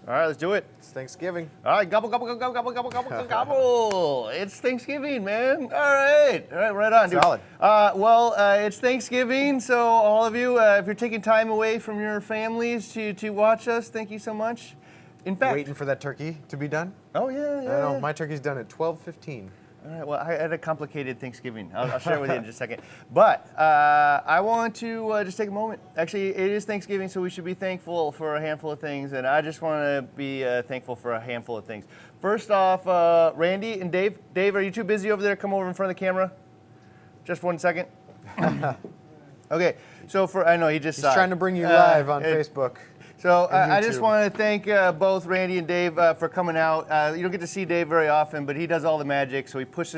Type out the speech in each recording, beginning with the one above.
All right, let's do it. It's Thanksgiving. All right, gobble, gobble, gobble, gobble, gobble, gobble, gobble, gobble. It's Thanksgiving, man. All right, right on, dude. Solid. It's Thanksgiving, so all of you, if you're taking time away from your families to watch us, thank you so much. In fact, Waiting for that turkey to be done? oh yeah, I know, my turkey's done at 12:15. All right, well, I had a complicated Thanksgiving. I'll share it with you in just a second. But I want to just take a moment. Actually, it is Thanksgiving, so we should be thankful for a handful of things, and I just want to be thankful for a handful of things. First off, Randy and Dave. Dave, are you too busy over there? Come over in front of the camera. Just 1 second. Okay, so I know he just He's trying to bring you live on Facebook. So I just want to thank both Randy and Dave for coming out. You don't get to see Dave very often, but he does all the magic. So he puts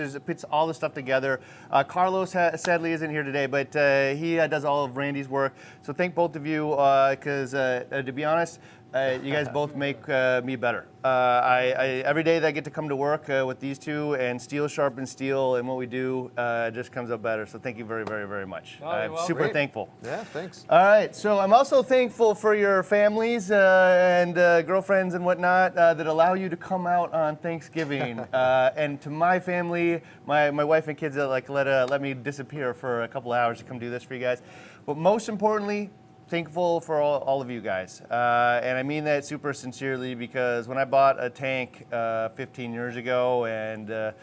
all the stuff together. Carlos sadly isn't here today, but he does all of Randy's work. So thank both of you because to be honest, you guys both make me better. Every day that I get to come to work with these two and steel sharpens steel and what we do just comes up better. So thank you very, very, very much. I'm super thankful. Yeah, thanks. All right, so I'm also thankful for your families and girlfriends and whatnot that allow you to come out on Thanksgiving. And to my family, my wife and kids that let me disappear for a couple hours to come do this for you guys. But most importantly, thankful for all of you guys. And I mean that super sincerely because when I bought a tank 15 years ago and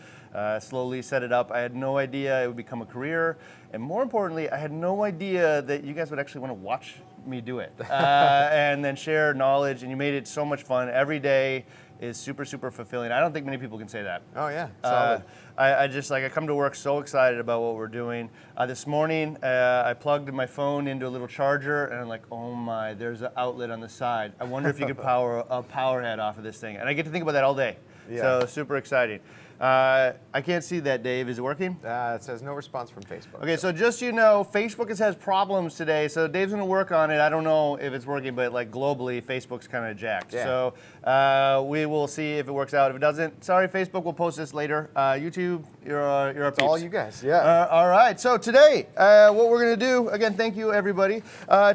slowly set it up, I had no idea it would become a career. And more importantly, I had no idea that you guys would actually want to watch me do it and then share knowledge. And you made it so much fun. Every day is super, super fulfilling. I don't think many people can say that. Oh yeah, solid. I come to work so excited about what we're doing. This morning, I plugged my phone into a little charger, and I'm like, oh my, there's an outlet on the side. I wonder if you could power a power head off of this thing. And I get to think about that all day. Yeah. So super exciting. I can't see that, Dave. Is it working? It says no response from Facebook. Okay, so just so you know, Facebook has problems today, so Dave's gonna work on it. I don't know if it's working, but like globally, Facebook's kind of jacked. Yeah. So we will see if it works out. If it doesn't, sorry, Facebook, we'll post this later. YouTube, you're up. It's all you guys, yeah. All right, so today, what we're gonna do, again, thank you everybody.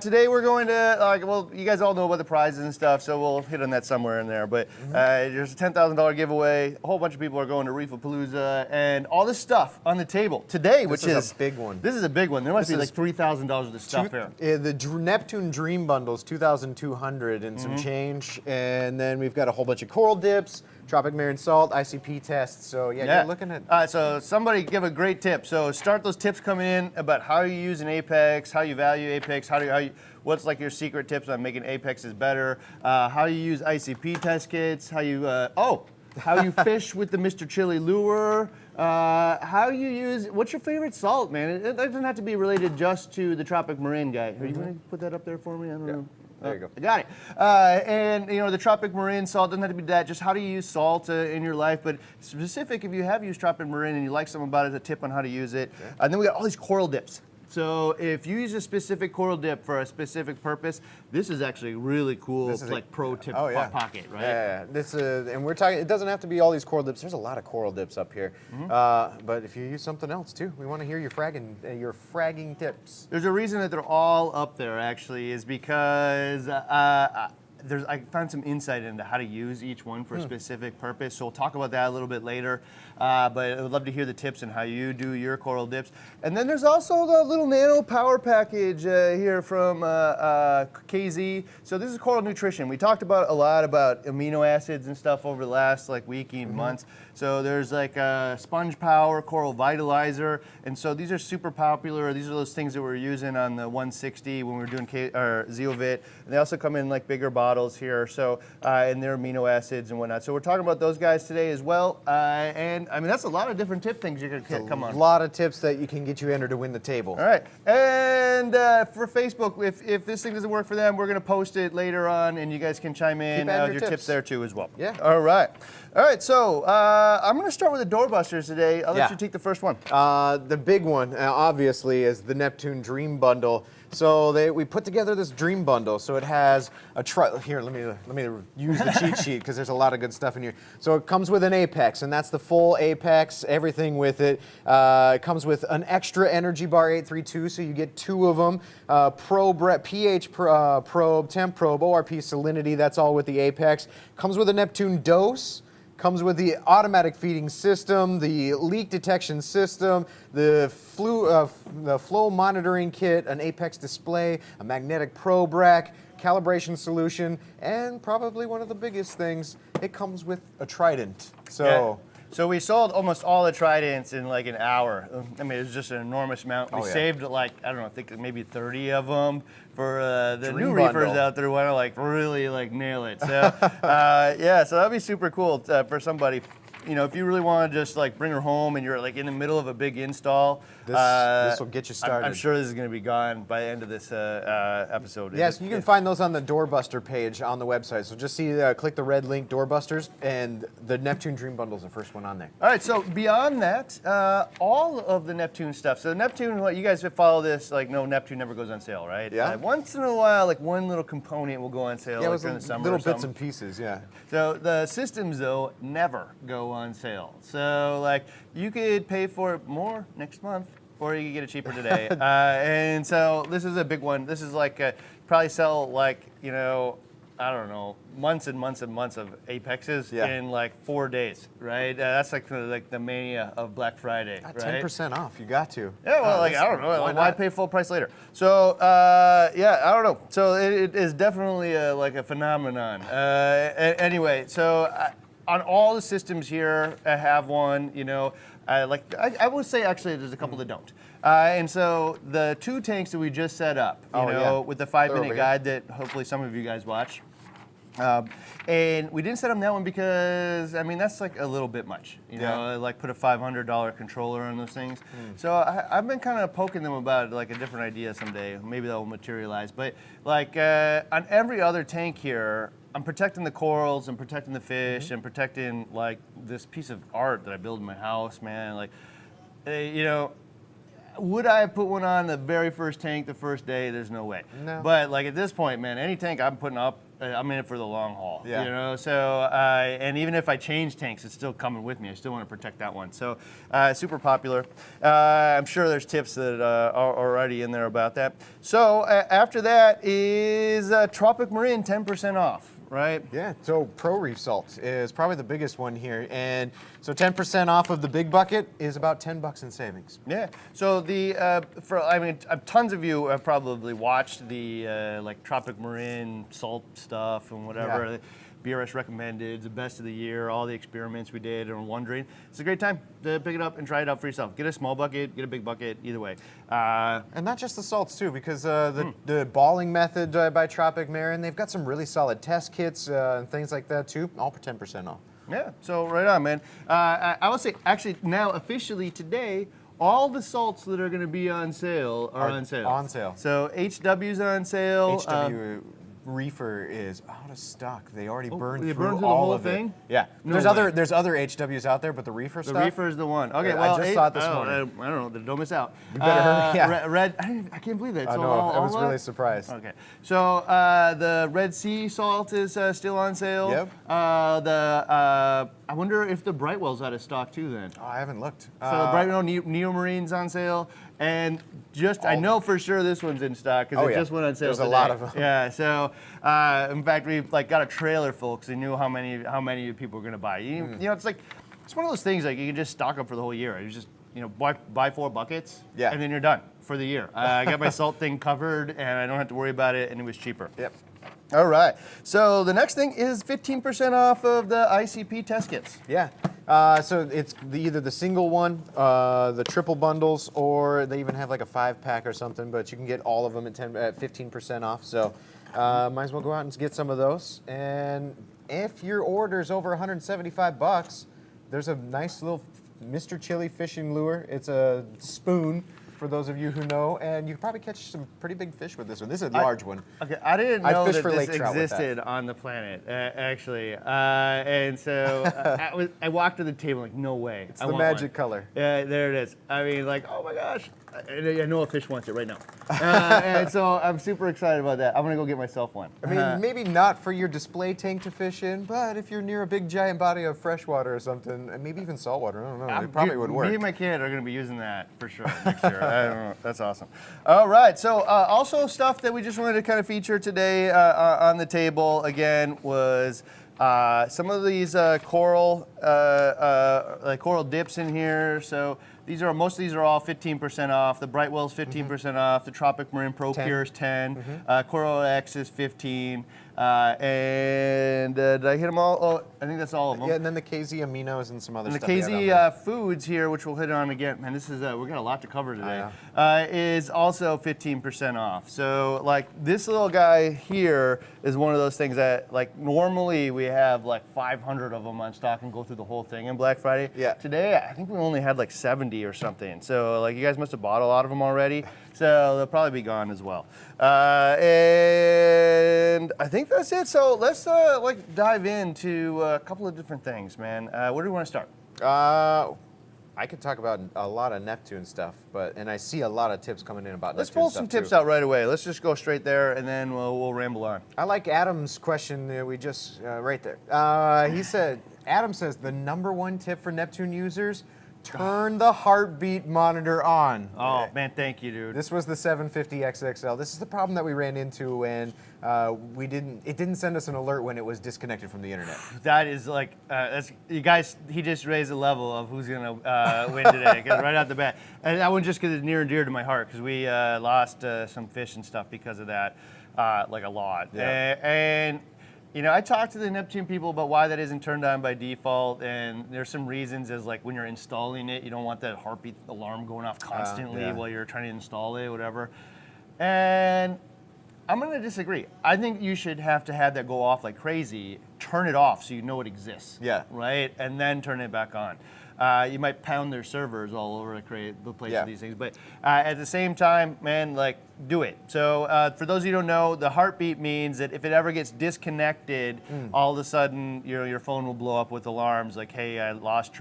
Today we're going to, you guys all know about the prizes and stuff, so we'll hit on that somewhere in there, but there's a $10,000 giveaway. A whole bunch of people are going to Reef-A-Palooza and all this stuff on the table today, which is a big one. This is a big one. There must be like $3,000 of this stuff here. The Neptune Dream Bundle's $2,200 and some change, and then we've got a whole bunch of coral dips, Tropic Marin salt, ICP tests. So yeah, you're looking at. So somebody give a great tip. So start those tips coming in about how you use an Apex, how you value Apex, what's like your secret tips on making Apexes better, how you use ICP test kits, how you how you fish with the Mr. Chili lure, how you use, what's your favorite salt, man? It doesn't have to be related just to the Tropic Marin guy. Are you going to put that up there for me? I don't know. There you go. I got it. And the Tropic Marin salt doesn't have to be that. Just how do you use salt in your life? But specific, if you have used Tropic Marin and you like something about it, a tip on how to use it. And then we got all these coral dips. So if you use a specific coral dip for a specific purpose, this is actually really cool, like pro tip pocket, right? Yeah, and we're talking, it doesn't have to be all these coral dips. There's a lot of coral dips up here. But if you use something else too, we want to hear your fragging tips. There's a reason that they're all up there actually, is because I found some insight into how to use each one for a specific purpose, so we'll talk about that a little bit later. But I would love to hear the tips on how you do your coral dips. And then there's also the little nano power package here from KZ. So this is Coral Nutrition. We talked a lot about amino acids and stuff over the last week and months. So there's Sponge Power, Coral Vitalizer, and so these are super popular. These are those things that we're using on the 160 when we were doing Zeovit. And they also come in bigger bottles here, so and they're amino acids and whatnot. So we're talking about those guys today as well. And I mean, that's a lot of different tip things you can come on. A lot of tips that you can get you entered to win the table. All right, and for Facebook, if this thing doesn't work for them, we're gonna post it later on, and you guys can chime in your tips there too as well. Yeah. All right. So I'm gonna start with the Doorbusters today. I'll let you take the first one. The big one, obviously, is the Neptune Dream Bundle. So we put together this dream bundle. So it has a here. Let me use the cheat sheet because there's a lot of good stuff in here. So it comes with an Apex, and that's the full Apex, everything with it. It comes with an extra energy bar 832, so you get 2 of them. pH probe, temp probe, ORP, salinity. That's all with the Apex. Comes with a Neptune dose. Comes with the automatic feeding system, the leak detection system, the flow monitoring kit, an Apex display, a magnetic probe rack, calibration solution, and probably one of the biggest things, it comes with a Trident. So we sold almost all the Tridents in like an hour. I mean, it was just an enormous amount. We saved like, I don't know, I think maybe 30 of them for the new reefers out there who want to like really like nail it. So yeah, so that'd be super cool for somebody. You know, if you really want to just like bring her home and you're like in the middle of a big install, this will get you started. I'm sure this is going to be gone by the end of this episode. Yes, you can find those on the Doorbuster page on the website. So just click the red link, Doorbusters, and the Neptune Dream Bundle is the first one on there. All right, so beyond that, all of the Neptune stuff. So Neptune, you guys follow this, like no, Neptune never goes on sale, right? Yeah. Once in a while, like one little component will go on sale like during the summer little or something. bits and pieces, yeah. So the systems, though, never go on sale. So like you could pay for it more next month, or you could get it cheaper today. And so this is a big one. This is like probably sell like, you know, I don't know, months and months and months of Apexes in like 4 days, right? That's like the mania of Black Friday, right? 10% off, you got to. Yeah, well, like I don't know, like, why pay full price later? So yeah, I don't know. So it is definitely like a phenomenon. Anyway, so on all the systems here, I have one. You know, I would say actually there's a couple that don't. And so the 2 tanks that we just set up, you know, with the 5-minute guide that hopefully some of you guys watch. And we didn't set up that one because, I mean, that's like a little bit much, you know, like put a $500 controller on those things. So I've been kind of poking them about like a different idea someday. Maybe that will materialize. But like on every other tank here, I'm protecting the corals and protecting the fish and protecting like this piece of art that I built in my house, man. Like, you know, would I have put one on the very first tank the first day? There's no way. No. But like at this point, man, any tank I'm putting up, I'm in it for the long haul. Yeah. You know, so and even if I change tanks, it's still coming with me. I still want to protect that one. So super popular. I'm sure there's tips that are already in there about that. So after that is Tropic Marin 10% off. Right? Yeah, so Pro Reef Salt is probably the biggest one here. And so 10% off of the big bucket is about $10 in savings. Yeah, so I mean, tons of you have probably watched the like Tropic Marin salt stuff and whatever. Yeah. BRS recommended, it's the best of the year, all the experiments we did and wondering. It's a great time to pick it up and try it out for yourself. Get a small bucket, get a big bucket, either way. And not just the salts too, because the balling method by Tropic Marin, they've got some really solid test kits and things like that too, all for 10% off. Yeah, so right on, man. I will say, actually now officially today, all the salts that are going to be on sale are on sale. On sale. So HW's on sale. HW Reefer is out of stock. They already burned through the all whole of thing? It. Yeah. No there's other HWs out there, but the Reefer stuff. The Reefer is the one. Okay, yeah, well, I just saw it this morning. I don't know. Don't miss out. You better hurry. Yeah. Red. I can't believe that. I So know. I was all really surprised. Okay. So the Red Sea salt is still on sale. Yep. I wonder if the Brightwell's out of stock too. Then. Oh, I haven't looked. So the Brightwell Neomarine's on sale. And I know for sure this one's in stock because it just went on sale There's today. a lot of them. Yeah, so in fact we like got a trailer full because we knew how many people were gonna buy. You know, it's one of those things like you can just stock up for the whole year. You just buy 4 buckets, and then you're done for the year. I got my salt thing covered, and I don't have to worry about it, and it was cheaper. Yep. All right. So the next thing is 15% off of the ICP test kits. Yeah. So it's either the single one, the triple bundles, or they even have like a 5-pack or something. But you can get all of them at 15% off. So might as well go out and get some of those. And if your order is over $175, there's a nice little Mr. Chili fishing lure. It's a spoon. for those of you who know, and you could probably catch some pretty big fish with this one. This is a large one. Okay, I didn't I'd know fish that for this lake trout with existed on the planet, actually. And so I walked to the table like, no way. It's the magic color. Yeah, there it is. I mean, like, oh my gosh. I know a fish wants it right now. And so I'm super excited about that. I'm going to go get myself one. I mean, maybe not for your display tank to fish in, but if you're near a big giant body of freshwater or something, and maybe even saltwater, I don't know, it probably would work. Me and my kid are going to be using that for sure next year. I don't know. That's awesome. All right. So also stuff that we just wanted to kind of feature today on the table, again, was some of these coral, like coral dips in here. So most of these are all 15% off. The Brightwell's 15% off. The Tropic Marin Pro Pure is 10. Coral X is 15. And did I hit them all? Oh, I think that's all of them. Yeah, and then the KZ aminos and some other and stuff. the KZ foods here, which we'll hit on again. Man, this is we got a lot to cover today. Is also 15% off. So like this little guy here is one of those things that like normally we have like 500 of them on stock and go through the whole thing in Black Friday. Yeah. Today I think we only had like 70 or something. So like you guys must have bought a lot of them already. So they'll probably be gone as well. And I think that's it. So let's like dive into a couple of different things, man. Where do we want to start? I could talk about a lot of Neptune stuff, and I see a lot of tips coming in about Let's Neptune pull stuff some tips too. out right away. Let's just go straight there, and then we'll ramble on. I like Adam's question that we just, right there. He said, Adam says, the #1 tip for Neptune users, turn the heartbeat monitor on. Oh, man, thank you, dude. This was the 750 XXL. This is the problem that we ran into when it didn't send us an alert when it was disconnected from the internet. That is like, you guys, he just raised the level of who's going to win today, 'cause right out the bat. And that one just because it's near and dear to my heart, because we lost some fish and stuff because of that, like a lot. Yeah. And you know, I talked to the Neptune people about why that isn't turned on by default, and there's some reasons as like when you're installing it, you don't want that heartbeat alarm going off constantly while you're trying to install it, whatever. And I'm going to disagree. I think you should have to have that go off like crazy, turn it off so you know it exists. Yeah. Right? And then turn it back on. You might pound their servers all over the place of these things, but at the same time, man, like, do it. So for those of you who don't know, the heartbeat means that if it ever gets disconnected, all of a sudden your phone will blow up with alarms like, hey, I lost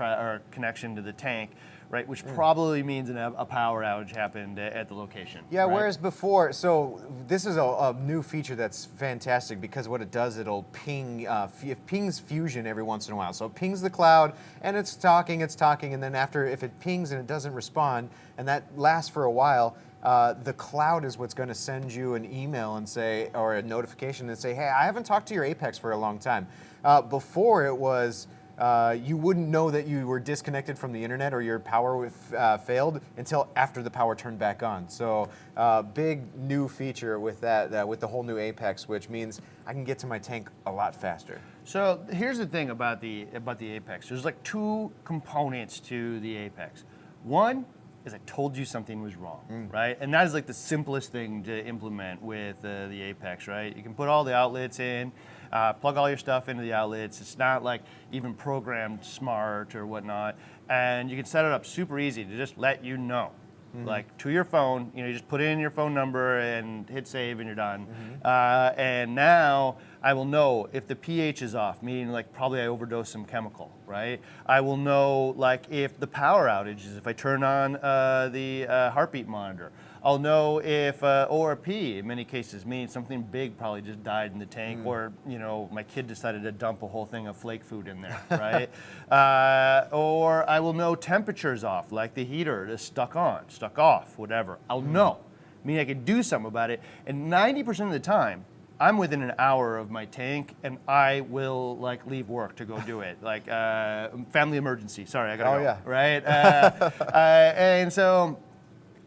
connection to the tank. Right, which probably means a power outage happened at the location. Yeah, right? Whereas before, so this is a new feature that's fantastic because what it does, it'll ping, it pings Fusion every once in a while. So it pings the cloud and it's talking, and then after, if it pings and it doesn't respond, and that lasts for a while, the cloud is what's going to send you an email and say, or a notification and say, hey, I haven't talked to your Apex for a long time. Before it was, you wouldn't know that you were disconnected from the internet or your power failed until after the power turned back on. So big new feature with that, with the whole new Apex, which means I can get to my tank a lot faster. So here's the thing about the Apex. There's like two components to the Apex. One is I told you something was wrong, right? And that is like the simplest thing to implement with the Apex, right? You can put all the outlets in, plug all your stuff into the outlets. It's not like even programmed smart or whatnot. And you can set it up super easy to just let you know. Like to your phone, you just put in your phone number and hit save and you're done. And now I will know if the pH is off, meaning like probably I overdosed some chemical, right? I will know like if the power outage is, if I turn on the heartbeat monitor. I'll know if ORP in many cases means something big probably just died in the tank, or my kid decided to dump a whole thing of flake food in there, right? Or I will know temperature's off, like the heater is stuck on, stuck off, whatever. I'll know, meaning I can do something about it. And 90% of the time, I'm within an hour of my tank, and I will like leave work to go do it. Like family emergency. Sorry, I gotta go. Right? And so.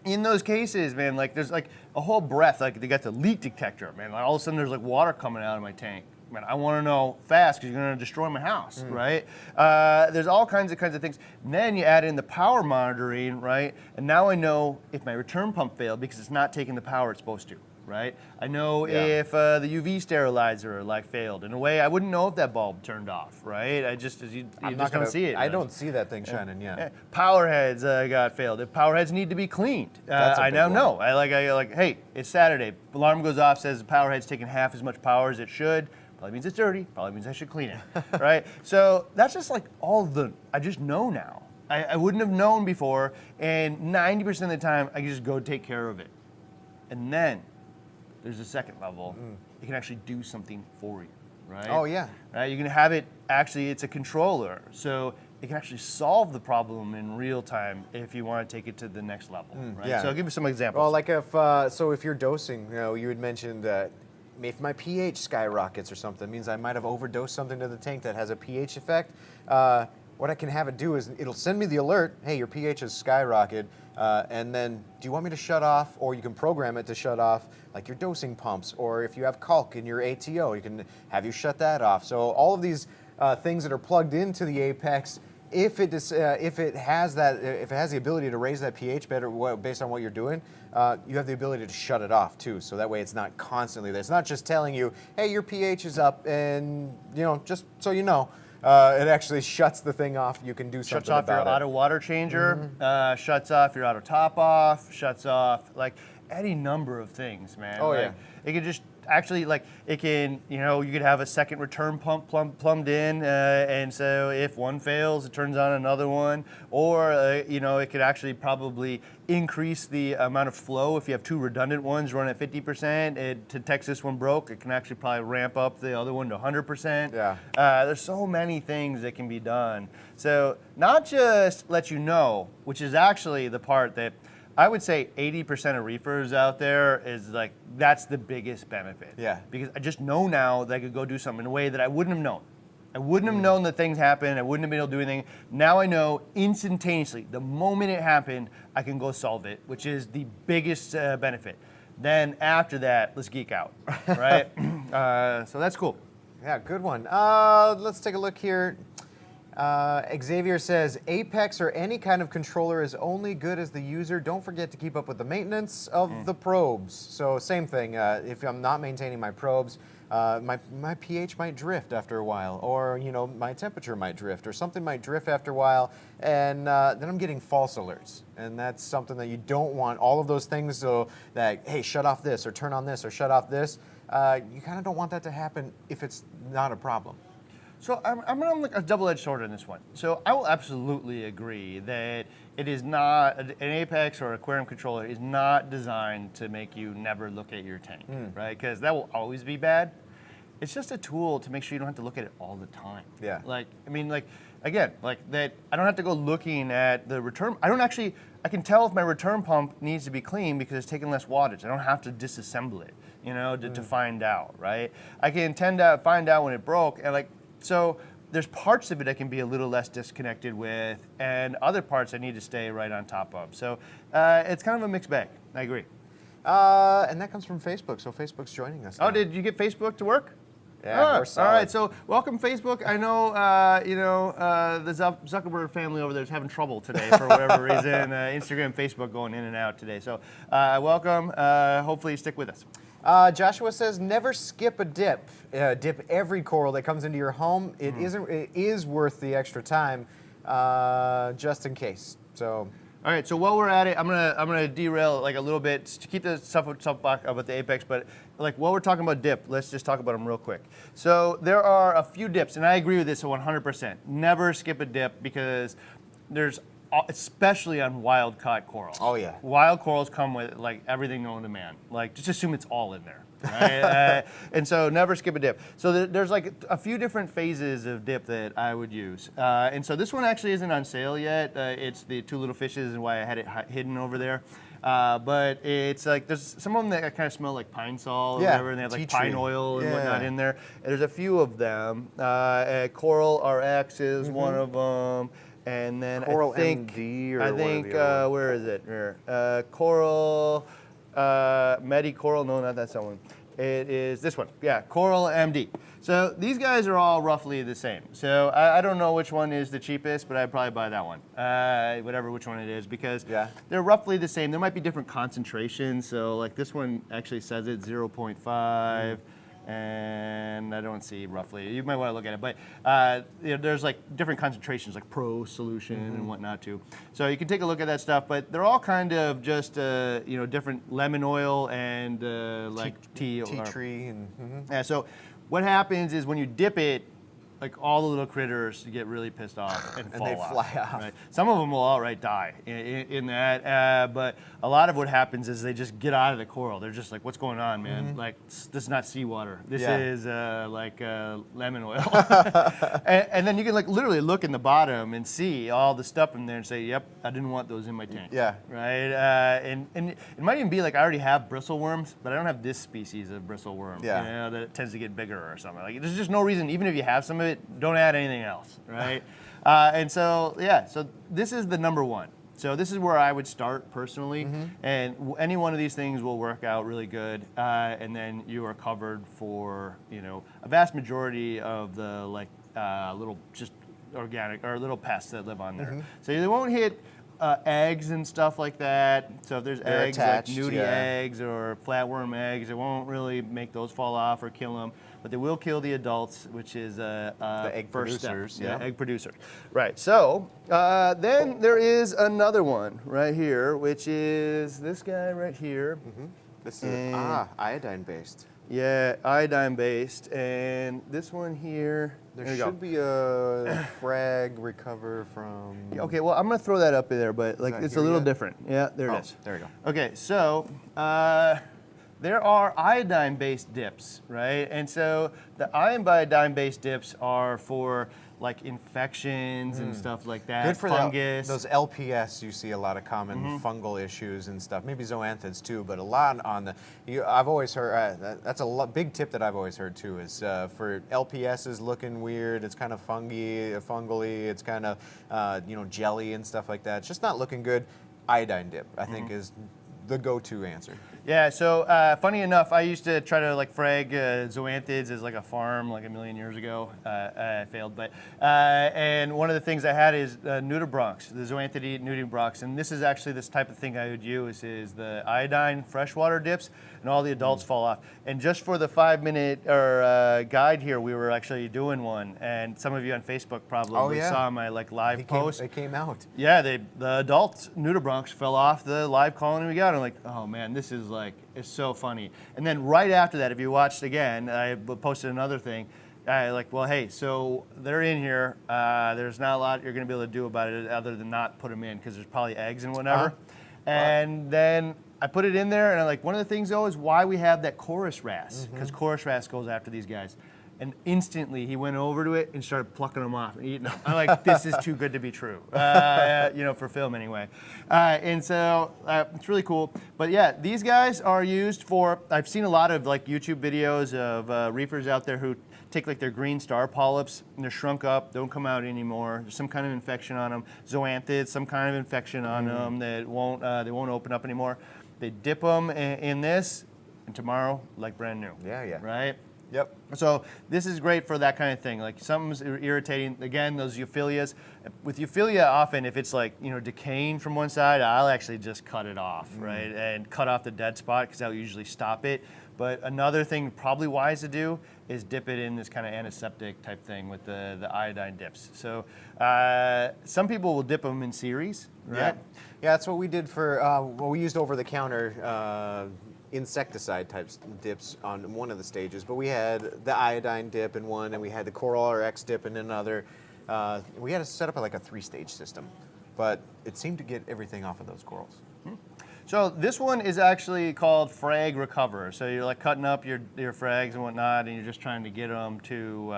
In those cases, man, like there's like a whole breath, like they got the leak detector, man. Like all of a sudden there's like water coming out of my tank. Man, I want to know fast because you're going to destroy my house, right? There's all kinds of things. And then you add in the power monitoring, right? And now I know if my return pump failed because it's not taking the power it's supposed to, right? I know if the UV sterilizer like failed. In a way, I wouldn't know if that bulb turned off, right? You just don't see it. I don't see that thing shining. Yeah. Power heads got failed. If power heads need to be cleaned, That's a I big now one. know. I like, hey, it's Saturday. Alarm goes off, says the power head's taking half as much power as it should. Probably means it's dirty. Probably means I should clean it, right? So that's just like I just know now. I wouldn't have known before, and 90% of the time, I can just go take care of it. And then there's a second level. It can actually do something for you, right? Oh, yeah. Right? You can have it, actually, it's a controller. So it can actually solve the problem in real time if you want to take it to the next level, right? yeah. So I'll give you some examples. Well, like if you're dosing, you had mentioned that if my pH skyrockets or something, it means I might have overdosed something to the tank that has a pH effect. What I can have it do is it'll send me the alert, hey, your pH has skyrocketed, and then do you want me to shut off, or you can program it to shut off like your dosing pumps, or if you have caulk in your ATO, you can have you shut that off. So all of these things that are plugged into the Apex, if it has the ability to raise that pH better based on what you're doing, you have the ability to shut it off too. So that way it's not constantly there. It's not just telling you, hey, your pH is up, and just so you know. It actually shuts the thing off. You can do something Shuts off about your it. auto water changer, shuts off your auto top off, shuts off like any number of things, man. Oh, like, yeah. It could just actually it can, you could have a second return pump plumbed in, and so if one fails, it turns on another one, or it could actually probably increase the amount of flow. If you have two redundant ones run at 50%, it detects this one broke, it can actually probably ramp up the other one to 100%. Yeah. There's so many things that can be done. So not just let you know, which is actually the part that I would say 80% of reefers out there is like, that's the biggest benefit. Yeah. Because I just know now that I could go do something in a way that I wouldn't have known. I wouldn't have known that things happen. I wouldn't have been able to do anything. Now I know instantaneously, the moment it happened, I can go solve it, which is the biggest benefit. Then after that, let's geek out, right? So that's cool. Yeah, good one. Let's take a look here. Xavier says, Apex or any kind of controller is only good as the user. Don't forget to keep up with the maintenance of the probes. So same thing, if I'm not maintaining my probes, my pH might drift after a while, or my temperature might drift, or something might drift after a while, and then I'm getting false alerts. And that's something that you don't want, all of those things, so that, hey, shut off this, or turn on this, or shut off this. You kind of don't want that to happen if it's not a problem. So I'm on like a double-edged sword on this one. So I will absolutely agree that it is not, an Apex or aquarium controller is not designed to make you never look at your tank, right? Because that will always be bad. It's just a tool to make sure you don't have to look at it all the time. Yeah. Again, that I don't have to go looking at the return. I can tell if my return pump needs to be clean because it's taking less wattage. I don't have to disassemble it, to find out, right? I can tend to find out when it broke, and so there's parts of it I can be a little less disconnected with, and other parts I need to stay right on top of. So it's kind of a mixed bag. I agree. And that comes from Facebook, so Facebook's joining us now. Oh, did you get Facebook to work? Yeah, we're solid. All right, so welcome Facebook. I know, the Zuckerberg family over there is having trouble today for whatever reason. Instagram, Facebook going in and out today. So welcome. Hopefully you stick with us. Joshua says, never skip a dip. Dip every coral that comes into your home. It is worth the extra time, just in case. So. All right, so while we're at it, I'm gonna derail a little bit to keep the stuff back about the Apex, but while we're talking about dip, let's just talk about them real quick. So there are a few dips, and I agree with this 100%. Never skip a dip because there's, especially on wild caught corals. Oh yeah. Wild corals come with everything known to man. Just assume it's all in there. Right? And so never skip a dip. So there's a few different phases of dip that I would use. And so this one actually isn't on sale yet. It's the two little fishes and why I had it hidden over there. But it's there's some of them that kind of smell like pine sol or whatever, and they have pine oil and whatnot in there. And there's a few of them. Coral RX is one of them. And then Coral I think, MD or where is it? Here. Coral, Medi Coral, no, not that one. It is this one, yeah, Coral MD. So these guys are all roughly the same. So I don't know which one is the cheapest, but I'd probably buy that one, which one it is, because they're roughly the same. There might be different concentrations. So like this one actually says it's 0.5. And I don't see roughly. You might want to look at it, but there's like different concentrations, like pro solution and whatnot too. So you can take a look at that stuff, but they're all kind of just different lemon oil and like tea tree and. Yeah. So what happens is when you dip it, like all the little critters get really pissed off and fall they off. fly off. Right? Some of them will outright die in that, but a lot of what happens is they just get out of the coral. They're just like, "What's going on, man? Like this is not seawater. This is like lemon oil." and then you can like literally look in the bottom and see all the stuff in there and say, "Yep, I didn't want those in my tank." Yeah. Right. And it might even be like I already have bristleworms, but I don't have this species of bristleworm. Yeah. You know, that tends to get bigger or something. Like there's just no reason, even if you have some of it, don't add anything else, right? And so, so this is the number one. So this is where I would start personally, and any one of these things will work out really good, and then you are covered for, a vast majority of the little just organic or little pests that live on there. So they won't hit eggs and stuff like that. So if there's eggs, attached, like nudie eggs or flatworm eggs, it won't really make those fall off or kill them. But they will kill the adults, which is the egg first producers. step. Yeah, egg producers. Right. So then there is another one right here, which is this guy right here. This is iodine based. Yeah, iodine based, and this one here. There should be a frag recover from. Okay, well I'm gonna throw that up there, but like it's a little different. Yeah, there it is. There we go. Okay, so there are iodine-based dips, right? And so the iodine-based dips are for like infections and stuff like that. Good for fungus. those LPS. You see a lot of common fungal issues and stuff. Maybe zoanthids too, but a lot on the. I've always heard that's a big tip that I've always heard too is for LPS is looking weird. It's kind of fungally. It's kind of jelly and stuff like that. It's just not looking good. Iodine dip, I think, is the go-to answer. Yeah, so funny enough, I used to try to like frag zoanthids as like a farm like a million years ago. I failed, but and one of the things I had is nudibranchs, the zoanthidae nudibranchs, and this is actually this type of thing I would use is the iodine freshwater dips, and all the adults fall off. And just for the 5-minute guide here, we were actually doing one, and some of you on Facebook probably saw my like live post. They came out. Yeah, the adult nudibranchs fell off the live colony we got. I'm like, oh man, this is like, it's so funny. And then right after that, if you watched again, I posted another thing. Well, hey, so they're in here. There's not a lot you're going to be able to do about it other than not put them in because there's probably eggs and whatever. And then I put it in there, and I'm like, one of the things though is why we have that chorus wrasse, because chorus wrasse goes after these guys. And instantly he went over to it and started plucking them off and eating them. I'm like, this is too good to be true, for film anyway. And so it's really cool. But yeah, these guys are used for, I've seen a lot of like YouTube videos of reefers out there who take like their green star polyps and they're shrunk up, don't come out anymore. There's some kind of infection on them. Zoanthids, some kind of infection on them that they won't open up anymore. They dip them in this, and tomorrow, like brand new. Yeah. Right? Yep. So this is great for that kind of thing. Like something's irritating. Again, those euphyllias. With euphilia, often if it's like decaying from one side, I'll actually just cut it off, right, and cut off the dead spot because that'll usually stop it. But another thing probably wise to do is dip it in this kind of antiseptic type thing with the iodine dips. So some people will dip them in series, right? Yeah, that's what we did for. We used over-the-counter. Insecticide type dips on one of the stages, but we had the iodine dip in one, and we had the Coral RX dip in another. We had to set up like a 3-stage system, but it seemed to get everything off of those corals. So this one is actually called frag recover. So you're like cutting up your frags and whatnot, and you're just trying to get them to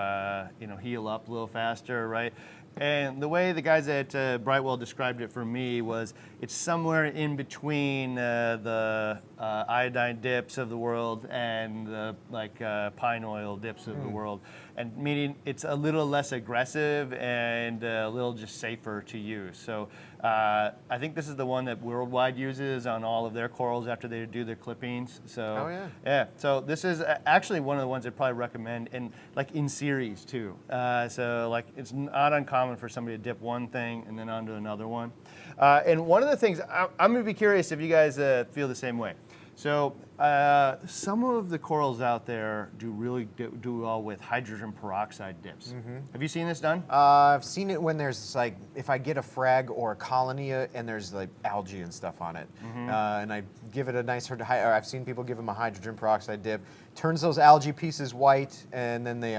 heal up a little faster, right? And the way the guys at Brightwell described it for me was it's somewhere in between the iodine dips of the world and the pine oil dips of the world, and meaning it's a little less aggressive and a little just safer to use. So I think this is the one that Worldwide uses on all of their corals after they do their clippings. So yeah. So this is actually one of the ones I'd probably recommend in series too. So it's not uncommon for somebody to dip one thing and then onto another one. And one of the things I'm gonna be curious if you guys feel the same way. So some of the corals out there do well with hydrogen peroxide dips. Have you seen this done? I've seen it when there's if I get a frag or a colony and there's algae and stuff on it, and I give it a nice, or I've seen people give them a hydrogen peroxide dip, turns those algae pieces white, and then they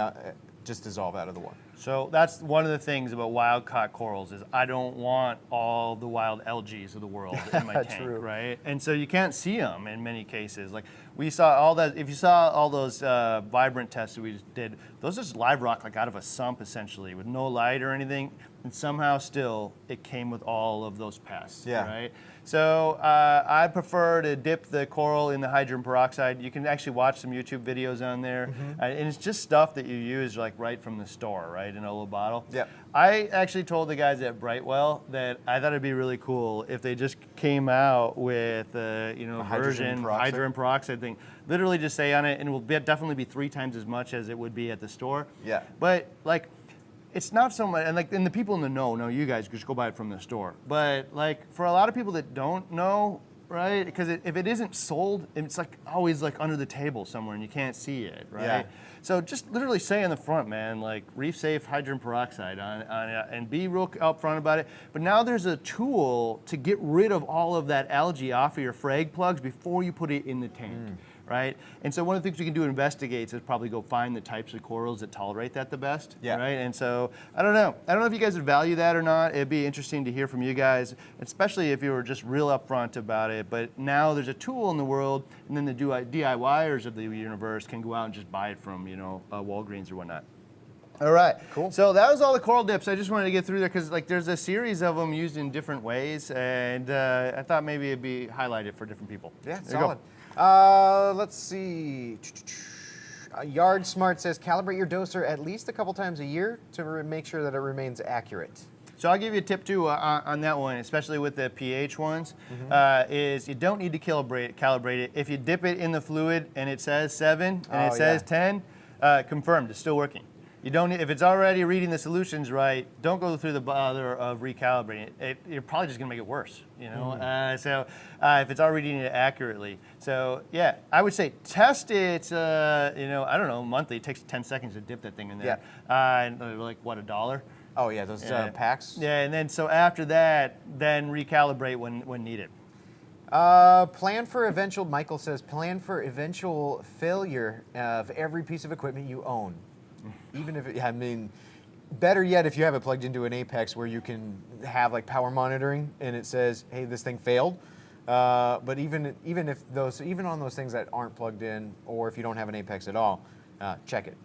just dissolve out of the water. So that's one of the things about wild caught corals is I don't want all the wild algae of the world in my tank, right? And so you can't see them in many cases. Like we saw all that, if you saw all those vibrant tests that we just did, those just live rock out of a sump essentially with no light or anything, and somehow still it came with all of those pests, right? So I prefer to dip the coral in the hydrogen peroxide. You can actually watch some YouTube videos on there, and it's just stuff that you use right from the store, right, in a little bottle. I actually told the guys at Brightwell that I thought it'd be really cool if they just came out with a version hydrogen peroxide thing. Literally just say on it, and it will definitely be 3 times as much as it would be at the store. But it's not so much, and the people in the know you guys just go buy it from the store. But for a lot of people that don't know, right? Because if it isn't sold, it's always under the table somewhere and you can't see it, right? So just literally say on the front, man, reef safe hydrogen peroxide on it, and be real upfront about it. But now there's a tool to get rid of all of that algae off of your frag plugs before you put it in the tank. Right? And so one of the things we can do investigates is probably go find the types of corals that tolerate that the best. Right? And so I don't know if you guys would value that or not. It'd be interesting to hear from you guys, especially if you were just real upfront about it. But now there's a tool in the world, and then the DIYers of the universe can go out and just buy it from Walgreens or whatnot. All right, cool. So that was all the coral dips. I just wanted to get through there because there's a series of them used in different ways, and I thought maybe it'd be highlighted for different people. Yeah, solid. Let's see. Yard Smart says calibrate your doser at least a couple times a year to make sure that it remains accurate. So I'll give you a tip too on that one, especially with the pH ones, is you don't need to calibrate it. If you dip it in the fluid and it says 7 and it says 10, confirmed, it's still working. You don't need, if it's already reading the solutions right, don't go through the bother of recalibrating it. You're probably just gonna make it worse, So if it's already reading it accurately. So yeah, I would say test it, I don't know, monthly. It takes 10 seconds to dip that thing in there. And $1? Oh yeah, those packs? Yeah, and then so after that, then recalibrate when needed. Michael says, plan for eventual failure of every piece of equipment you own. Even if better yet, if you have it plugged into an Apex where you can have power monitoring and it says, hey, this thing failed. But even on those things that aren't plugged in, or if you don't have an Apex at all, check it.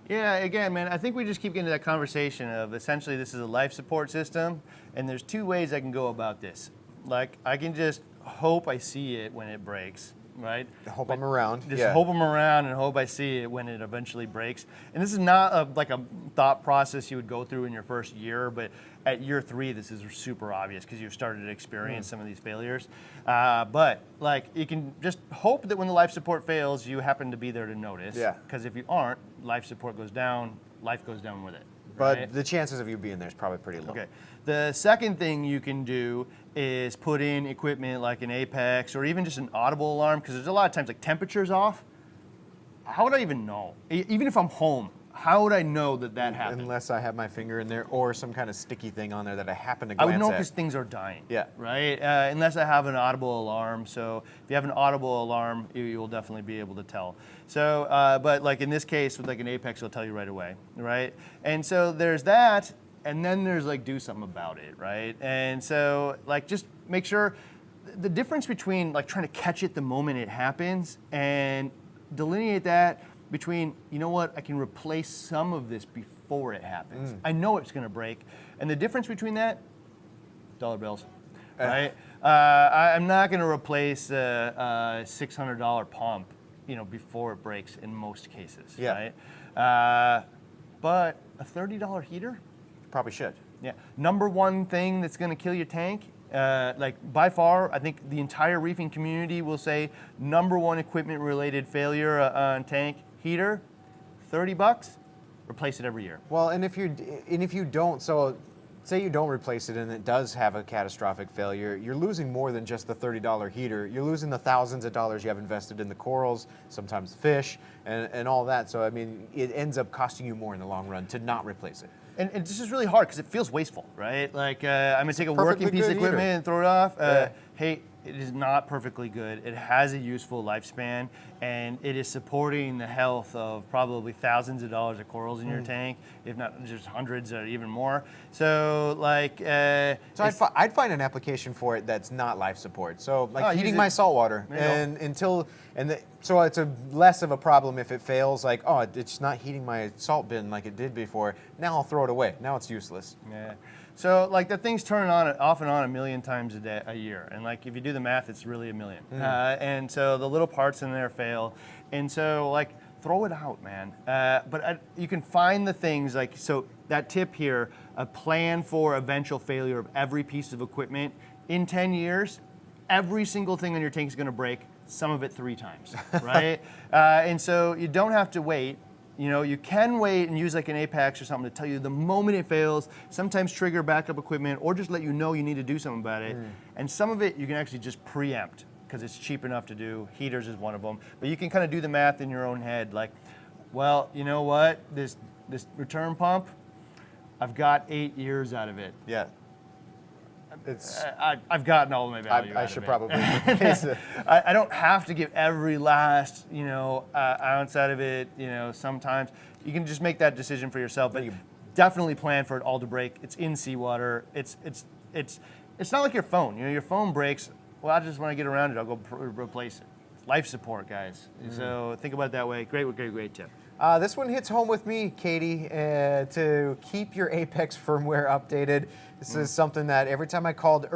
Yeah, again, man, I think we just keep getting to that conversation of essentially this is a life support system, and there's 2 ways I can go about this. I can just hope I see it when it breaks. Right? Hope I'm around. Just hope I'm around and hope I see it when it eventually breaks. And this is not a thought process you would go through in your first year, but at year 3, this is super obvious because you've started to experience some of these failures. But you can just hope that when the life support fails, you happen to be there to notice. Because if you aren't, life support goes down, life goes down with it. But the chances of you being there is probably pretty low. Okay. The second thing you can do is put in equipment like an Apex or even just an audible alarm, because there's a lot of times temperature's off. How would I even know? Even if I'm home, how would I know that happened? Unless I have my finger in there or some kind of sticky thing on there that I happen to glance at. I would know because things are dying. Yeah. Right? Unless I have an audible alarm. So if you have an audible alarm, you will definitely be able to tell. So, but in this case with an Apex, it'll tell you right away, right? And so there's that, and then there's do something about it, right? And so just make sure the difference between trying to catch it the moment it happens and delineate that between, I can replace some of this before before it happens. I know it's going to break. And the difference between that, dollar bills, right? I'm not going to replace a $600 pump, before it breaks in most cases, right? But a $30 heater? Probably should. Yeah. Number one thing that's going to kill your tank, by far, I think the entire reefing community will say number one equipment-related failure on tank heater, $30. Replace it every year. Well, and if you don't, so say you don't replace it and it does have a catastrophic failure, you're losing more than just the $30 heater. You're losing the thousands of dollars you have invested in the corals, sometimes fish, and all that. So I mean, it ends up costing you more in the long run to not replace it. And this is really hard because it feels wasteful, right? Like I'm gonna take a working piece of equipment and throw it off. Hey, it is not perfectly good. It has a useful lifespan, and it is supporting the health of probably thousands of dollars of corals in your tank, if not just hundreds or even more. So like, so I'd find an application for it that's not life support. So like heating my saltwater, so it's less of a problem if it fails. Like, oh, it's not heating my salt bin like it did before. Now I'll throw it away. Now it's useless. Yeah. So like that thing's turning off and on a million times a year, and like if you do the math, it's really a million. And so the little parts in there fail, and so like throw it out, man. But you can find the things like, so that tip here, a plan for eventual failure of every piece of equipment in 10 years. Every single thing on your tank is going to break. Some of it 3 times, right? And so you don't have to wait. You can wait and use like an Apex or something to tell you the moment it fails, sometimes trigger backup equipment, or just let you know you need to do something about it. And some of it you can actually just preempt because it's cheap enough to do. Heaters is one of them. But you can kind of do the math in your own head. Like, well, you know what? This return pump, I've got 8 years out of it. Yeah. I've gotten all of my value. I should probably. I don't have to give every last ounce out of it. Sometimes you can just make that decision for yourself, but definitely plan for it all to break. It's in seawater. It's not like your phone. Your phone breaks. Well, I just when I get around it, I'll go replace it. Life support, guys. So think about it that way. Great tip. This one hits home with me, Katie, to keep your Apex firmware updated. This is something that every time I called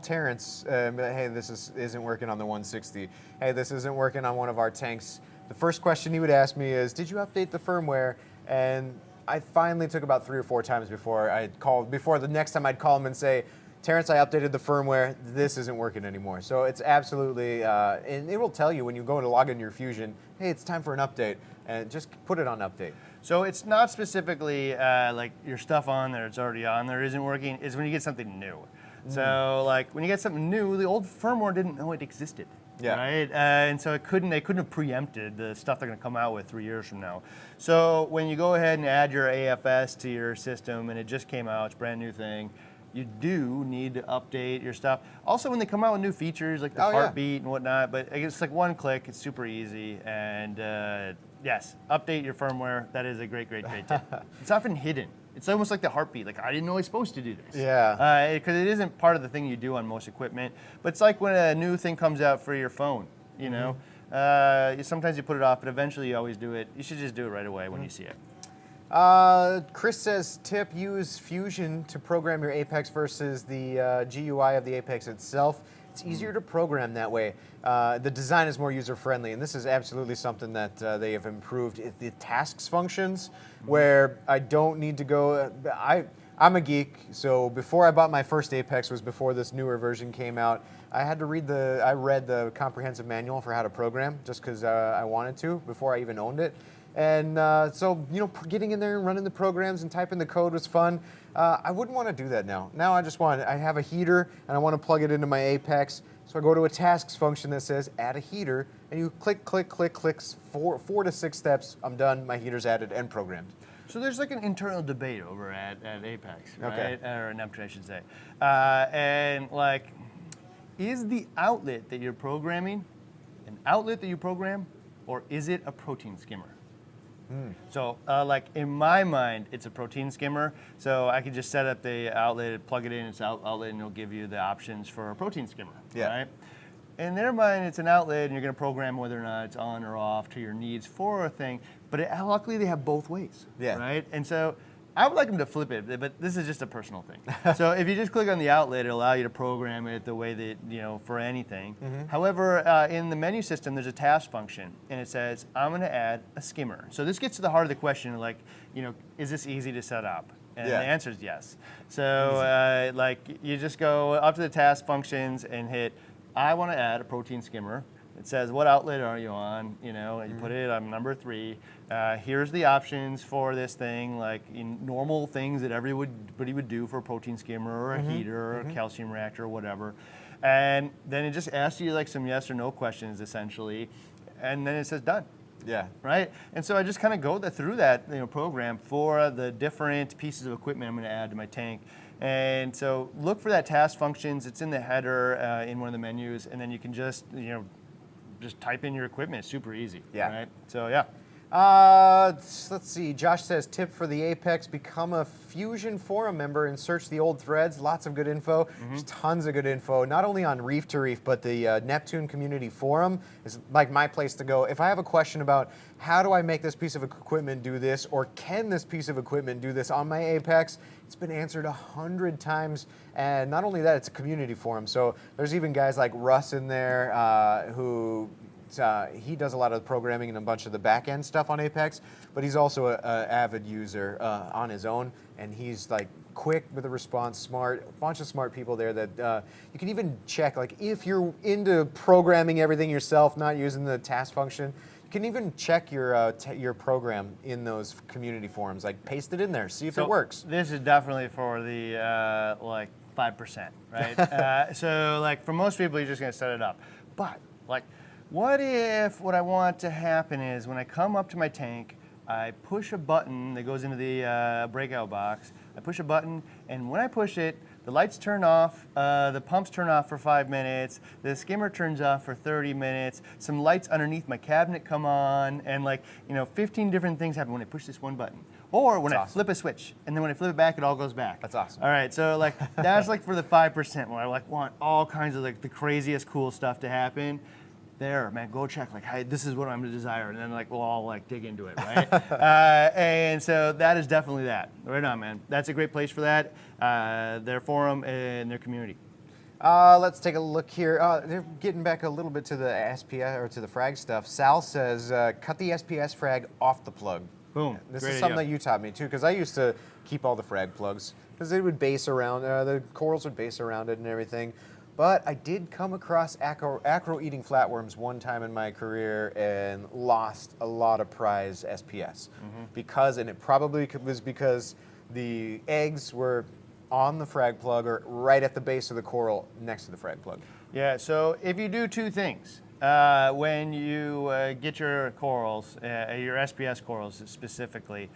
Terrence, hey, this isn't working on the 160. Hey, this isn't working on one of our tanks. The first question he would ask me is, did you update the firmware? And I finally took about 3 or 4 times before the next time I'd call him and say, Terrence, I updated the firmware. This isn't working anymore. So it's absolutely, and it will tell you when you go to log into your Fusion, hey, it's time for an update, and just put it on update. So it's not specifically like your stuff on there, it's already on there, isn't working. It's when you get something new. So like when you get something new, the old firmware didn't know it existed. Yeah. Right? And so they couldn't have preempted the stuff they're going to come out with 3 years from now. So when you go ahead and add your AFS to your system, and it just came out, it's a brand new thing, you do need to update your stuff. Also, when they come out with new features like the heartbeat and whatnot, but it's like one click, it's super easy. And yes, update your firmware. That is a great tip. It's often hidden. It's almost like the heartbeat. Like, I didn't know I was supposed to do this. Yeah. Because it isn't part of the thing you do on most equipment. But it's like when a new thing comes out for your phone, sometimes you put it off, but eventually you always do it. You should just do it right away when you see it. Chris says, tip, use Fusion to program your Apex versus the GUI of the Apex itself. It's easier to program that way. The design is more user-friendly, and this is absolutely something that they have improved. The tasks functions, where I don't need to go... I'm a geek, so before I bought my first Apex was before this newer version came out. I had to read I read the comprehensive manual for how to program, just because I wanted to, before I even owned it. And so, getting in there and running the programs and typing the code was fun. I wouldn't want to do that now. Now I have a heater and I want to plug it into my Apex. So I go to a tasks function that says add a heater, and you click, 4 to 6 steps, I'm done, my heater's added and programmed. So there's like an internal debate over at Apex, right? Okay. Or Neptune, I should say. And like, is the outlet that you're programming an outlet that you program, or is it a protein skimmer? So like in my mind, it's a protein skimmer. So I could just set up the outlet, plug it in its outlet, and it'll give you the options for a protein skimmer, right? in their mind, it's an outlet, and you're going to program whether or not it's on or off to your needs for a thing. But luckily, they have both ways, right? And so I would like them to flip it, but this is just a personal thing. So if you just click on the outlet, it'll allow you to program it the way that, you know, for anything. However, in the menu system, there's a task function, and it says, I'm going to add a skimmer. So this gets to the heart of the question, like, you know, is this easy to set up? And the answer is yes. So like, you just go up to the task functions and hit, I want to add a protein skimmer. It says, what outlet are you on? You know, and you put it on number 3. Here's the options for this thing, like normal things that everybody would do for a protein skimmer or a heater or a calcium reactor or whatever. And then it just asks you like some yes or no questions essentially. And then it says done. Yeah. Right? And so I just kind of go through that program for the different pieces of equipment I'm going to add to my tank. And so look for that task functions. It's in the header in one of the menus, and then you can just just type in your equipment. It's super easy. Yeah. Right? So yeah. Let's see. Josh says, tip for the Apex, become a Fusion forum member and search the old threads. Lots of good info. There's tons of good info, not only on Reef to Reef, but the Neptune community forum is like my place to go. If I have a question about how do I make this piece of equipment do this, or can this piece of equipment do this on my Apex, it's been answered 100 times. And not only that, it's a community forum. So there's even guys like Russ in there who he does a lot of the programming and a bunch of the back end stuff on Apex, but he's also an avid user on his own, and he's like quick with a response, smart, a bunch of smart people there that you can even check, like if you're into programming everything yourself, not using the task function, you can even check your program in those community forums, like paste it in there, see if it works. This is definitely for the like 5%, right? So like for most people, you're just gonna set it up, but like, what if what I want to happen is when I come up to my tank, I push a button that goes into the breakout box. I push a button, and when I push it, the lights turn off, the pumps turn off for 5 minutes, the skimmer turns off for 30 minutes, some lights underneath my cabinet come on, and like, 15 different things happen when I push this one button. Or when I flip a switch, and then when I flip it back, it all goes back. That's awesome. All right, so like that's like for the 5% where I like want all kinds of like the craziest cool stuff to happen. There, man, go check, like, hey, this is what I'm to desire, and then like we'll all like dig into it, right? And so that is definitely that. Right on, man. That's a great place for that. Their forum and their community. Let's take a look here. They're getting back a little bit to the SPS or to the frag stuff. Sal says, cut the SPS frag off the plug. Boom. This Great is something idea. that you taught me too, because I used to keep all the frag plugs because they would base around the corals would base around it and everything. But I did come across acro-eating flatworms one time in my career and lost a lot of prize SPS because, and it probably was because the eggs were on the frag plug or right at the base of the coral next to the frag plug. Yeah, so if you do two things, when you get your corals, your SPS corals specifically,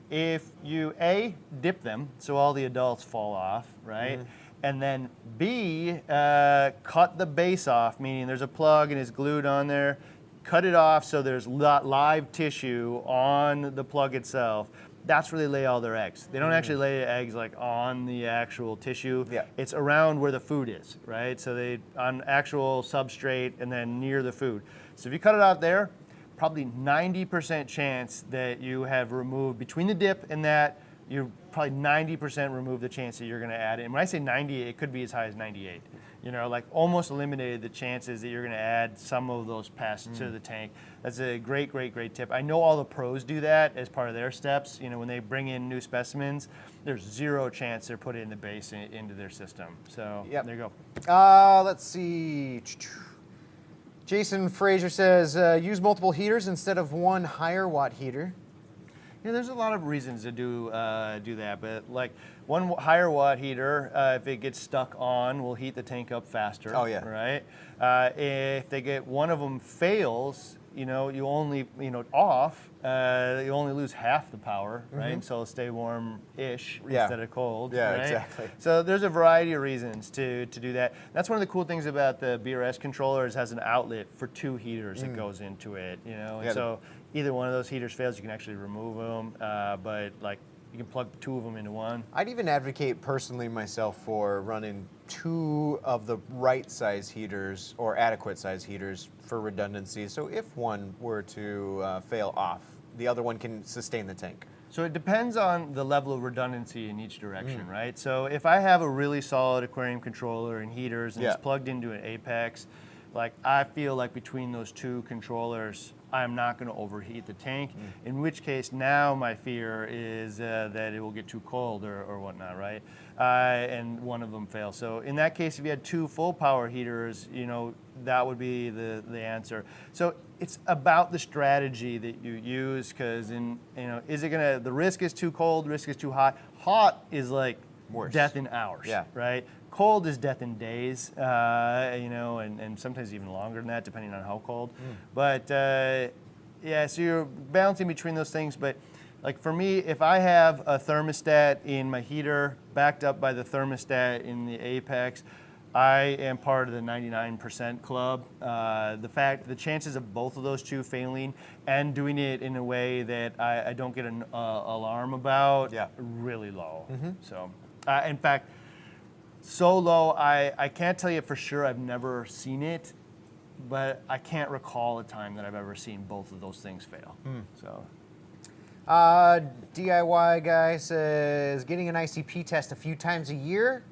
if you A, dip them so all the adults fall off, right? And then B, cut the base off, meaning there's a plug and it's glued on there. Cut it off so there's live tissue on the plug itself. That's where they lay all their eggs. They don't actually lay eggs like on the actual tissue. Yeah. It's around where the food is, right? So they on actual substrate and then near the food. So if you cut it out there, probably 90% chance that you have removed between the dip and that, you're probably 90% remove the chance that you're going to add it. And when I say 90, it could be as high as 98. Like almost eliminated the chances that you're going to add some of those pests to the tank. That's a great, great, great tip. I know all the pros do that as part of their steps. When they bring in new specimens, there's zero chance they're putting the base into their system. So there you go. Let's see. Jason Fraser says, use multiple heaters instead of one higher watt heater. Yeah, there's a lot of reasons to do that, but like one higher watt heater, if it gets stuck on, will heat the tank up faster. Oh yeah. Right. If they get one of them fails, you only off, you only lose half the power, right? So it'll stay warm-ish instead of cold. Yeah, right? exactly. So there's a variety of reasons to do that. That's one of the cool things about the BRS controller is it has an outlet for 2 heaters that goes into it. And so either one of those heaters fails, you can actually remove them. But like You can plug 2 of them into one. I'd even advocate personally myself for running 2 of the right size heaters or adequate size heaters for redundancy. So if one were to fail off, the other one can sustain the tank. So it depends on the level of redundancy in each direction, right? So if I have a really solid aquarium controller and heaters and it's plugged into an Apex, like I feel like between those 2 controllers, I'm not going to overheat the tank. In which case, now my fear is that it will get too cold or whatnot, right? And one of them fails. So in that case, if you had 2 full power heaters, you know, that would be the answer. So it's about the strategy that you use, because is it gonna? The risk is too cold, risk is too hot. Hot is like Worse. death in hours, right? Cold is death in days, and sometimes even longer than that, depending on how cold. But so you're balancing between those things. But like for me, if I have a thermostat in my heater backed up by the thermostat in the Apex, I am part of the 99% club. The chances of both of those 2 failing and doing it in a way that I don't get an alarm about, really low. So, in fact, so low, I can't tell you for sure. I've never seen it, but I can't recall a time that I've ever seen both of those things fail. So. DIY guy says getting an ICP test a few times a year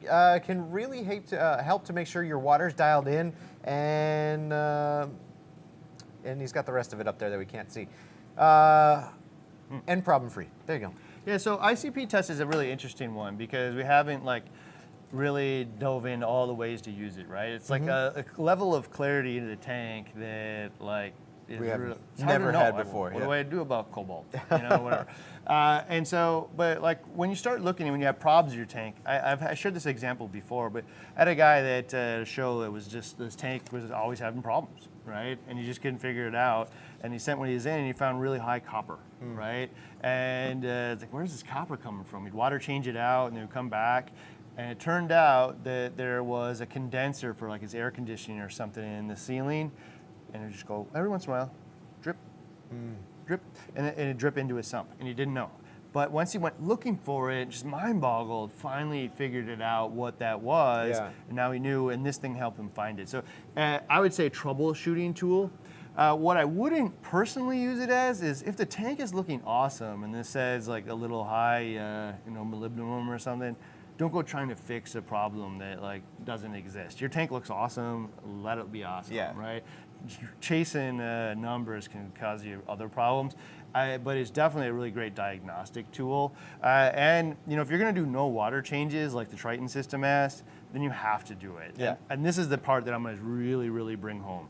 can really help to make sure your water's dialed in, and he's got the rest of it up there that we can't see. And problem free. There you go. Yeah, so ICP test is a really interesting one because we haven't really dove into all the ways to use it, right? It's like a level of clarity into the tank that we have never had before. What do I do about cobalt? Whatever. And so, but when you start looking, when you have problems in your tank, I shared this example before, but I had a guy that showed it was just this tank was always having problems, right? And he just couldn't figure it out. And he sent when he was in, and he found really high copper, right? And it's like, where's this copper coming from? He'd water change it out, and then he'd come back. And it turned out that there was a condenser for his air conditioning or something in the ceiling. And it would just go, every once in a while, drip, drip, and it'd drip into his sump, and he didn't know. But once he went looking for it, just mind-boggled, finally figured it out what that was, and now he knew, and this thing helped him find it. So I would say troubleshooting tool. What I wouldn't personally use it as is if the tank is looking awesome, and this says a little high, molybdenum or something, don't go trying to fix a problem that doesn't exist. Your tank looks awesome, let it be awesome, right? Chasing numbers can cause you other problems, but it's definitely a really great diagnostic tool. And if you're going to do no water changes like the Trident system has, then you have to do it. And this is the part that I'm going to really, really bring home.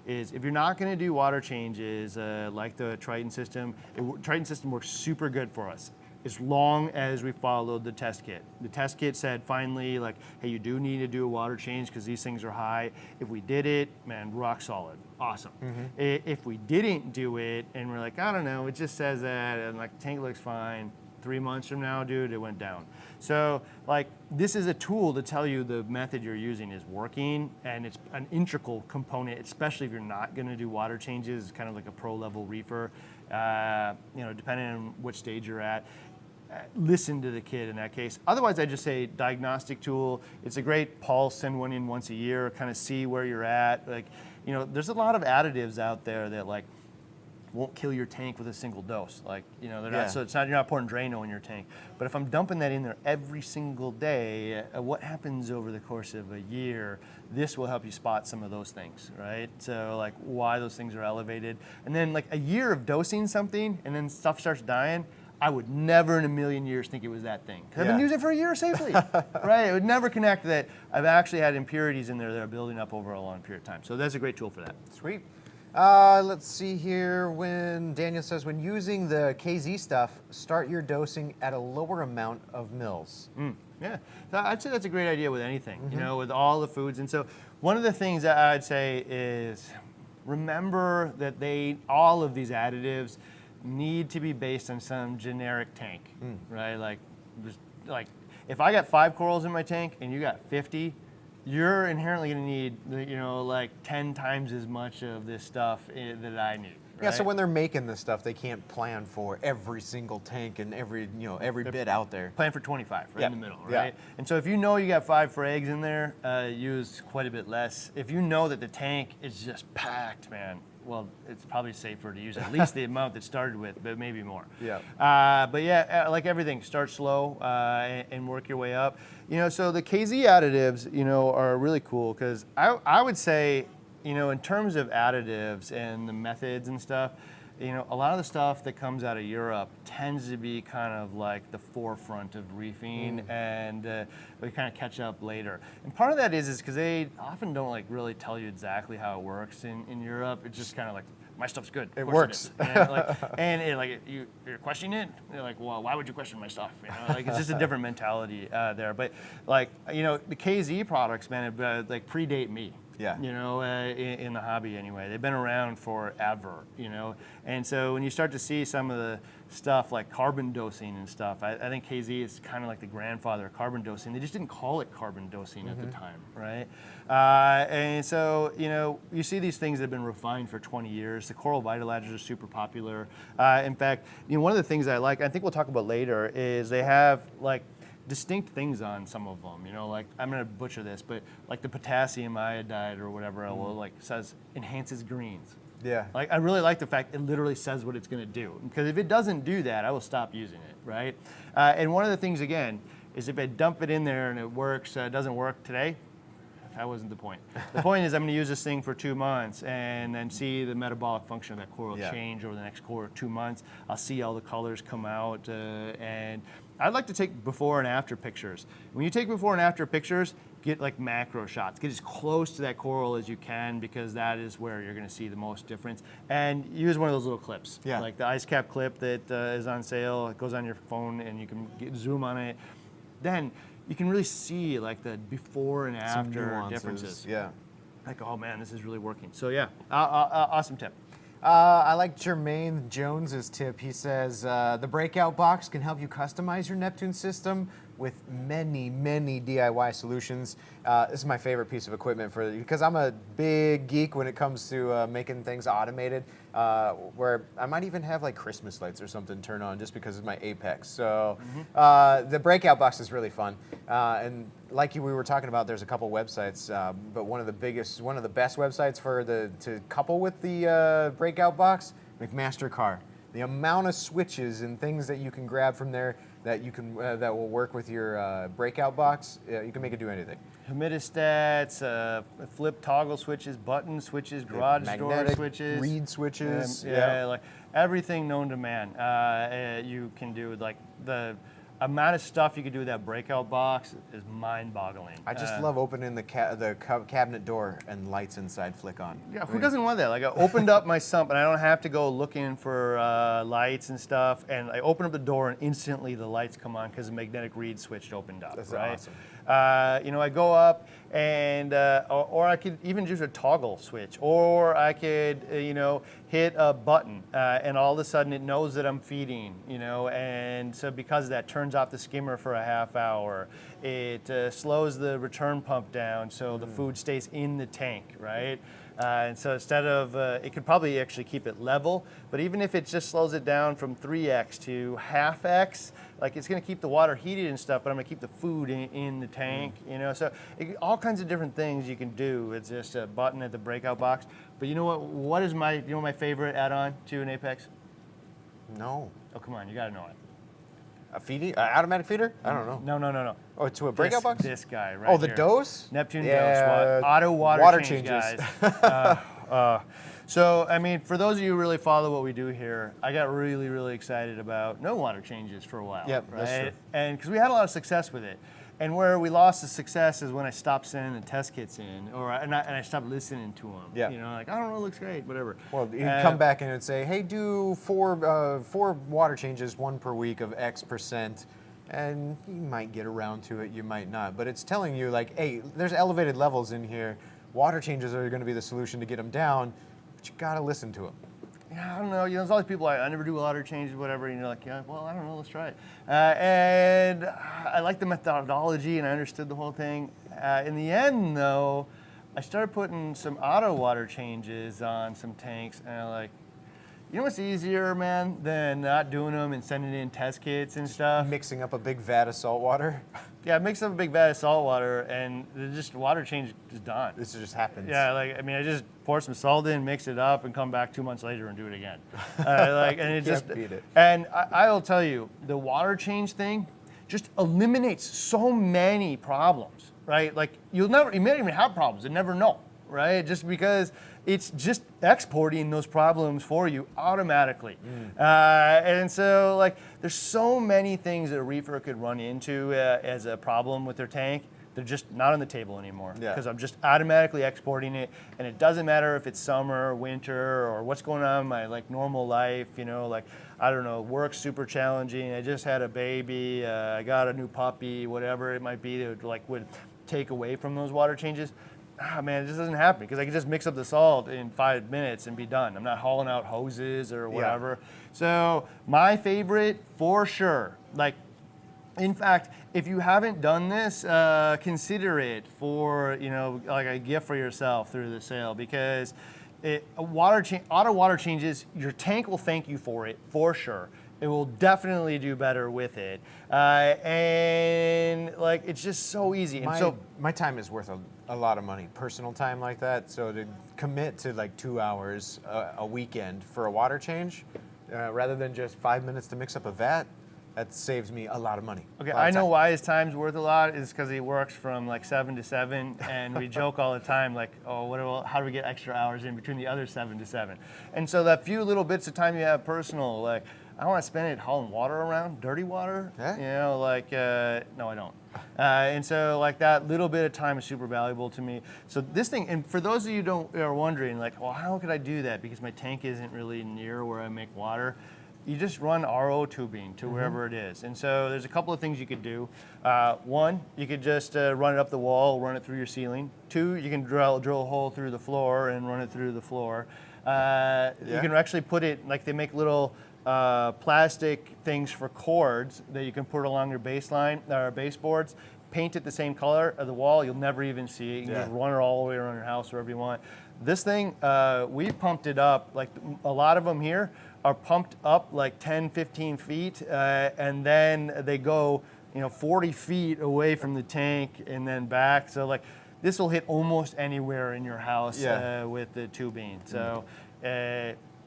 Is if you're not going to do water changes like the Trident system works super good for us as long as we followed the test kit. The test kit said finally, hey, you do need to do a water change because these things are high. If we did it, man, rock solid, awesome. If we didn't do it and we're I don't know, it just says that, and the tank looks fine, 3 months from now, dude, it went down. So this is a tool to tell you the method you're using is working, and it's an integral component, especially if you're not going to do water changes. It's kind of like a pro level reefer, depending on which stage you're at. Listen to the kid in that case. Otherwise, I just say diagnostic tool. It's a great pulse, send one in once a year, kind of see where you're at. There's a lot of additives out there that won't kill your tank with a single dose. They're not, so you're not pouring Drano in your tank. But if I'm dumping that in there every single day, what happens over the course of a year? This will help you spot some of those things, right? So why those things are elevated. And then a year of dosing something and then stuff starts dying, I would never in a million years think it was that thing. I've been using it for a year safely, right? It would never connect that I've actually had impurities in there that are building up over a long period of time. So that's a great tool for that. Sweet. Let's see here. When Daniel says, when using the KZ stuff, start your dosing at a lower amount of mils. Yeah, so I'd say that's a great idea with anything, with all the foods. And so one of the things that I'd say is remember that all of these additives need to be based on some generic tank, right? If I got 5 corals in my tank and you got 50, you're inherently going to need 10 times as much of this stuff that I need, Yeah, so right? when they're making this stuff, they can't plan for every single tank and every bit out there. Plan for 25, right Yeah. in the middle, Yeah. right? And so if you know you got 5 frags in there, use quite a bit less. If you know that the tank is just packed, man, well, it's probably safer to use at least the amount that started with, but maybe more. Yeah. But yeah, like everything, start slow and work your way up. So the KZ additives, are really cool because I would say, in terms of additives and the methods and stuff, a lot of the stuff that comes out of Europe tends to be kind of like the forefront of reefing, and we kind of catch up later. And part of that is because they often don't like really tell you exactly how it works in Europe. It's just kind of like, my stuff's good. It Of course works. You're questioning it. You're like, well, why would you question my stuff? It's just a different mentality there. But the KZ products, man, predate me. Yeah. In the hobby anyway. They've been around forever, And so when you start to see some of the stuff like carbon dosing and stuff, I think KZ is kind of like the grandfather of carbon dosing. They just didn't call it carbon dosing at the time, right? And so, you see these things that have been refined for 20 years. The coral vitalizers are super popular. In fact, one of the things I like, I think we'll talk about later, is they have like distinct things on some of them, like I'm gonna butcher this, but like the potassium iodide or whatever, says enhances greens. Yeah. Like I really like the fact it literally says what it's gonna do, because if it doesn't do that, I will stop using it, right? And one of the things again is if I dump it in there and it works, doesn't work today, that wasn't the point. The point is I'm going to use this thing for 2 months and then see the metabolic function of that coral change over the next 2 months. I'll see all the colors come out, and I'd like to take before and after pictures. When you take before and after pictures, get like macro shots. Get as close to that coral as you can, because that is where you're going to see the most difference. And use one of those little clips, like the ice cap clip that is on sale. It goes on your phone and you can zoom on it. Then you can really see like the before and after differences. Yeah. Like, oh man, this is really working. So yeah, awesome tip. I like Jermaine Jones's tip. He says the breakout box can help you customize your Neptune system with many, many DIY solutions. This is my favorite piece of equipment because I'm a big geek when it comes to making things automated. Where I might even have like Christmas lights or something turn on just because of my Apex. So the breakout box is really fun. And like we were talking about, there's a couple websites, but one of the best websites to couple with the breakout box, McMaster-Carr. The amount of switches and things that you can grab from there that that will work with your breakout box, you can make it do anything. Humidistats, flip toggle switches, button switches, garage door switches, reed switches, like everything known to man. You can do, like the amount of stuff you can do with that breakout box is mind-boggling. I just love opening the cabinet door and lights inside flick on. Yeah, who doesn't want that? Like I opened up my sump and I don't have to go looking for lights and stuff, and I open up the door and instantly the lights come on because the magnetic reed switch opened up. That's right? awesome. I go up and, or I could even use a toggle switch, or I could, hit a button and all of a sudden it knows that I'm feeding, and so because of that turns off the skimmer for a half hour. It slows the return pump down so the food stays in the tank, right? And so instead of, it could probably actually keep it level, but even if it just slows it down from 3x to half x, like it's going to keep the water heated and stuff, but I'm going to keep the food in the tank, So all kinds of different things you can do. It's just a button at the breakout box. But you know what? What is my favorite add-on to an Apex? No. Oh, come on, you got to know it. A feeding? Automatic feeder? I don't know. No. Oh, to a breakout box? This guy right Oh, the here. dose? Neptune Yeah, dose. Auto water change, changes. guys. So, I mean, for those of you who really follow what we do here, I got really, really excited about no water changes for a while. Yep, right? that's true. And because we had a lot of success with it. And where we lost the success is when I stopped sending the test kits in, and I stopped listening to them. Yeah. Like, I don't know, it looks great, whatever. Well, you come back and it'd say, hey, do four water changes, 1 per week of X%, and you might get around to it, you might not. But it's telling you, like, hey, there's elevated levels in here. Water changes are going to be the solution to get them down, but you got to listen to them. Yeah, I don't know. There's all these people I never do water changes, whatever. And you're like, yeah, well, I don't know. Let's try it. And I like the methodology, and I understood the whole thing. In the end, though, I started putting some auto water changes on some tanks, and I'm like, You know what's easier, man, than not doing them and sending in test kits and stuff? Mixing up a big vat of salt water. Yeah, mix up a big vat of salt water, and just water change is done. This just happens. Yeah, like, I mean, I just pour some salt in, mix it up, and come back 2 months later and do it again. And it just, beat it. and I will tell you, the water change thing just eliminates so many problems, right? Like, you may not even have problems and never know, right? Just because it's just exporting those problems for you automatically. And so, like, there's so many things that a reefer could run into as a problem with their tank. They're just not on the table anymore because I'm just automatically exporting it, and it doesn't matter if it's summer, winter, or what's going on in my like normal life. You know, like, I don't know, work's super challenging. I just had a baby. I got a new puppy. Whatever it might be that would take away from those water changes. Man, it just doesn't happen because I can just mix up the salt in 5 minutes and be done. I'm not hauling out hoses or whatever. So my favorite for sure, like, in fact, if you haven't done this, consider it for, you know, like a gift for yourself through the sale, because auto water changes, your tank will thank you for it for sure. It will definitely do better with it, and like, it's just so easy. And my time is worth a lot of money, personal time like that. So to commit to like 2 hours a weekend for a water change, rather than just 5 minutes to mix up a vat, that saves me a lot of money. Okay, I know why his time's worth a lot is because he works from like 7 to 7, and we joke all the time, like, oh, how do we get extra hours in between the other 7 to 7? And so that few little bits of time you have personal, like, I don't want to spend it hauling water around, dirty water. Yeah. You know, like, no, I don't. And so, like, that little bit of time is super valuable to me. So this thing, and for those of you who are wondering, like, well, how could I do that? Because my tank isn't really near where I make water. You just run RO tubing to wherever it is. And so there's a couple of things you could do. One, you could just run it up the wall, run it through your ceiling. Two, you can drill a hole through the floor and run it through the floor. You can actually put it, like, they make little plastic things for cords that you can put along your baseline or baseboards. Paint it the same color of the wall. You'll never even see it. You can just run it all the way around your house, wherever you want. This thing, we pumped it up. Like, a lot of them here are pumped up like 10, 15 feet, and then they go, 40 feet away from the tank and then back. So, like, this will hit almost anywhere in your house with the tubing. So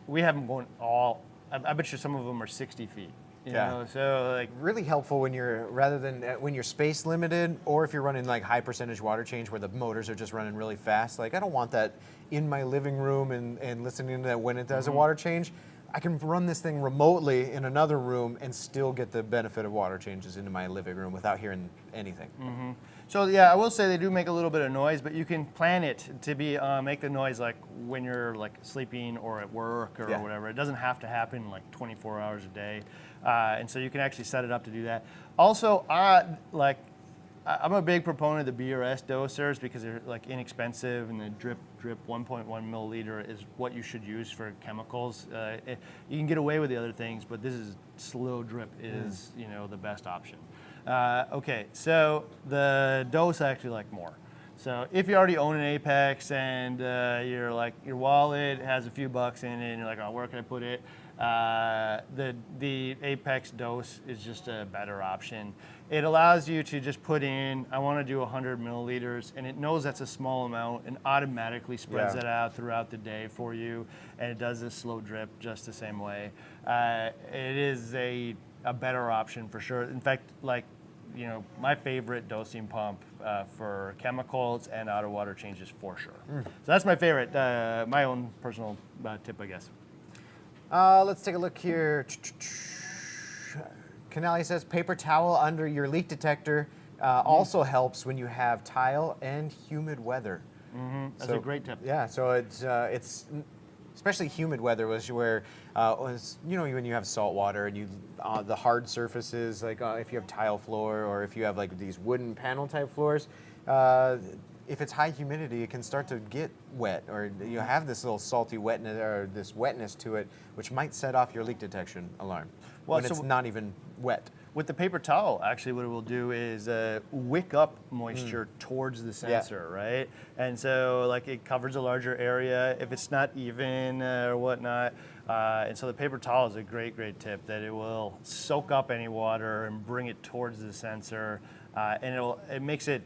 we have them going all, I bet you some of them are 60 feet. You know, so, like, really helpful when you're, rather than when you're space limited, or if you're running like high percentage water change where the motors are just running really fast. Like, I don't want that in my living room and listening to that when it does a water change. I can run this thing remotely in another room and still get the benefit of water changes into my living room without hearing anything. So yeah, I will say they do make a little bit of noise, but you can plan it to be make the noise like when you're like sleeping or at work or whatever. It doesn't have to happen like 24 hours a day, and so you can actually set it up to do that. Also, I'm a big proponent of the BRS dosers because they're like inexpensive, and the drip 1.1 milliliter is what you should use for chemicals. You can get away with the other things, but this is slow drip is the best option. Okay, so the dose I actually like more. So if you already own an Apex and you're like, your wallet has a few bucks in it and you're like, oh, where can I put it? The Apex dose is just a better option. It allows you to just put in, I want to do 100 milliliters, and it knows that's a small amount and automatically spreads it out throughout the day for you, and it does this slow drip just the same way. It is a better option for sure. In fact, like, my favorite dosing pump for chemicals and auto water changes for sure. So that's my favorite, my own personal tip, I guess. Let's take a look here. Canali says paper towel under your leak detector also helps when you have tile and humid weather. That's a great tip. Yeah, so it's especially humid weather was where when you have salt water and the hard surfaces, like if you have tile floor or if you have like these wooden panel type floors, if it's high humidity, it can start to get wet, or you have this little salty wetness or this wetness to it, which might set off your leak detection alarm when it's not even wet. with the paper towel, actually what it will do is wick up moisture towards the sensor, right? And so like it covers a larger area if it's not even or whatnot. And so the paper towel is a great, great tip that it will soak up any water and bring it towards the sensor. And it makes it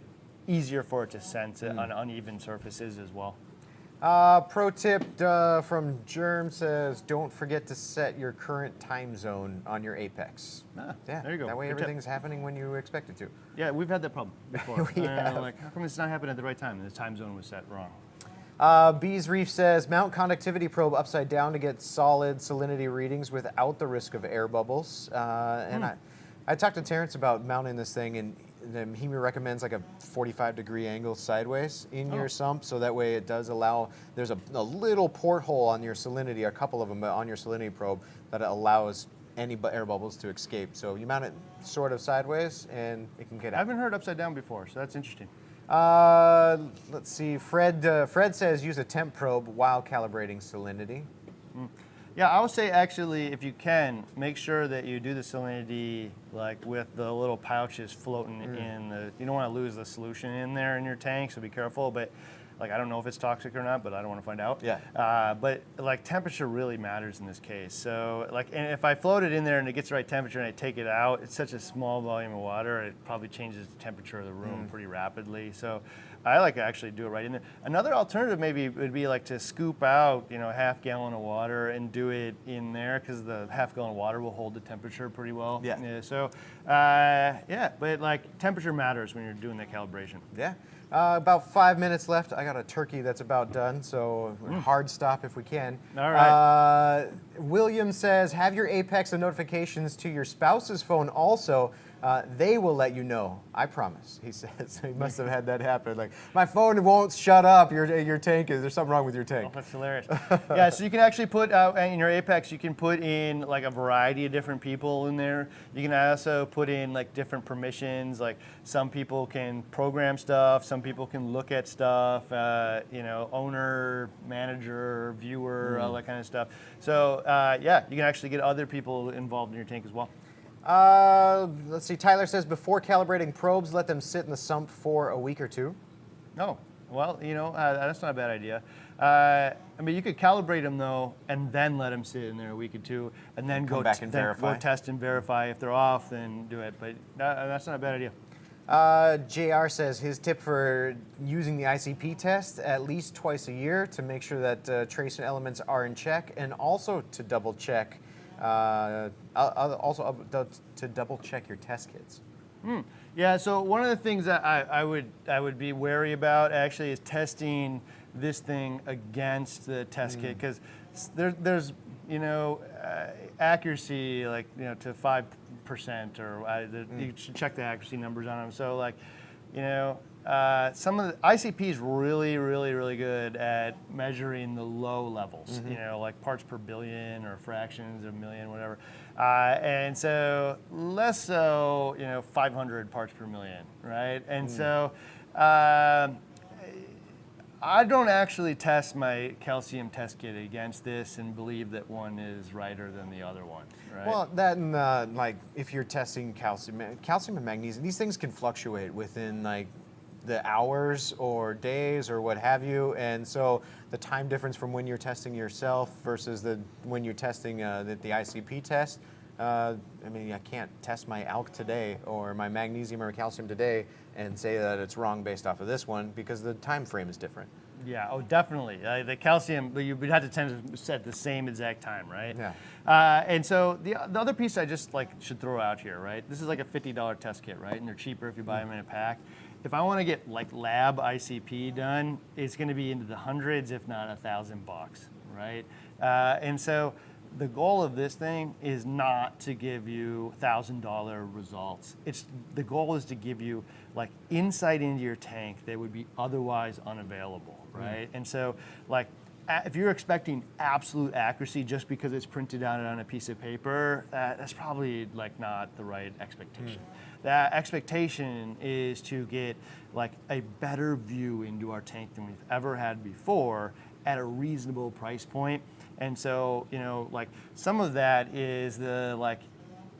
easier for it to sense it on uneven surfaces as well. Pro tip from Germ says, don't forget to set your current time zone on your Apex. There you go. That way Good tip. everything's happening when you expect it to. Yeah, we've had that problem before. We have. Like, how come it's not happening at the right time? And the time zone was set wrong. Bees Reef says, mount conductivity probe upside down to get solid salinity readings without the risk of air bubbles. And I talked to Terrence about mounting this thing, and then he recommends like a 45-degree angle sideways in your sump, so that way it does allow, there's a little porthole on your salinity, a couple of them on your salinity probe, that allows any air bubbles to escape. So you mount it sort of sideways, and it can get out. I haven't heard upside down before, so that's interesting. Let's see, Fred says use a temp probe while calibrating salinity. Yeah, I would say actually, if you can, make sure that you do the salinity like with the little pouches floating in the. You don't want to lose the solution in there in your tank, so be careful. But like, I don't know if it's toxic or not, but I don't want to find out. Yeah. But like, temperature really matters in this case. So like, and if I float it in there and it gets the right temperature and I take it out, it's such a small volume of water, it probably changes the temperature of the room pretty rapidly. So I like to actually do it right in there. Another alternative maybe would be like to scoop out, a half gallon of water and do it in there, because the half gallon of water will hold the temperature pretty well. Yeah. So, but like, temperature matters when you're doing that calibration. Yeah. About 5 minutes left. I got a turkey that's about done, so hard stop if we can. All right. William says, have your Apex and notifications to your spouse's phone also. They will let you know. I promise, he says. He must have had that happen. Like, my phone won't shut up. Your tank is, there's something wrong with your tank. Oh, that's hilarious. Yeah, so you can actually put in your Apex, you can put in like a variety of different people in there. You can also put in like different permissions. Like, some people can program stuff, some people can look at stuff, owner, manager, viewer, all that kind of stuff. So yeah, you can actually get other people involved in your tank as well. Let's see, Tyler says, before calibrating probes, let them sit in the sump for a week or two. Oh, well, that's not a bad idea. I mean, you could calibrate them though, and then let them sit in there a week or two, and then come back and verify. Go test and verify. If they're off, then do it. But that's not a bad idea. JR says his tip for using the ICP test at least twice a year to make sure that trace elements are in check, and also to double check. To double check your test kits. Yeah, so one of the things that I would be wary about actually is testing this thing against the test kit, because there's accuracy like to 5%, or you should check the accuracy numbers on them. So like some of the ICP is really, really, really good at measuring the low levels, like parts per billion or fractions of a million, whatever. And so less so, 500 parts per million, right? And so I don't actually test my calcium test kit against this and believe that one is righter than the other one, right? Well, that and like if you're testing calcium and magnesium, these things can fluctuate within like the hours or days or what have you, and so the time difference from when you're testing yourself versus when you're testing the ICP test. I mean, I can't test my ALK today or my magnesium or calcium today and say that it's wrong based off of this one, because the time frame is different. Yeah, oh, definitely. The calcium, you would have to tend to set the same exact time, right? Yeah. And so the other piece I just should throw out here, right? This is like a $50 test kit, right? And they're cheaper if you buy them in a pack. If I want to get like lab ICP done, it's going to be into the hundreds, if not $1,000, right? And so the goal of this thing is not to give you $1,000 results. The goal is to give you like insight into your tank that would be otherwise unavailable, right? And so like, if you're expecting absolute accuracy just because it's printed out on a piece of paper, that's probably like not the right expectation. That expectation is to get like a better view into our tank than we've ever had before at a reasonable price point. And so, like some of that is the like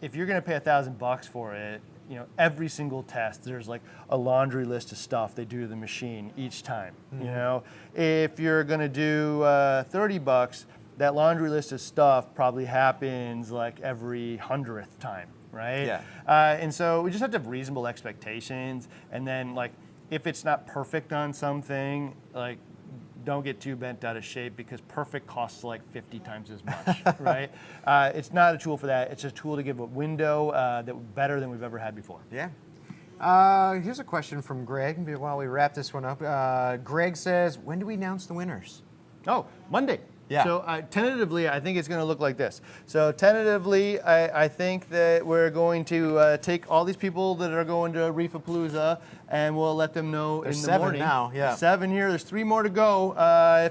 if you're gonna pay $1,000 for it, you know, every single test, there's like a laundry list of stuff they do to the machine each time. You know, if you're gonna do $30, that laundry list of stuff probably happens like every 100th time, right? Yeah. And so we just have to have reasonable expectations, and then like if it's not perfect on something, like don't get too bent out of shape because perfect costs like 50 times as much, right? It's not a tool for that. It's a tool to give a window that better than we've ever had before. Yeah. Here's a question from Greg while we wrap this one up. Greg says, when do we announce the winners? Oh, Monday. Yeah. So tentatively, I think it's going to look like this. So tentatively, I think that we're going to take all these people that are going to Reef-A-Palooza, and we'll let them know There's in the 7 morning. now, yeah. There's 7 here. There's 3 more to go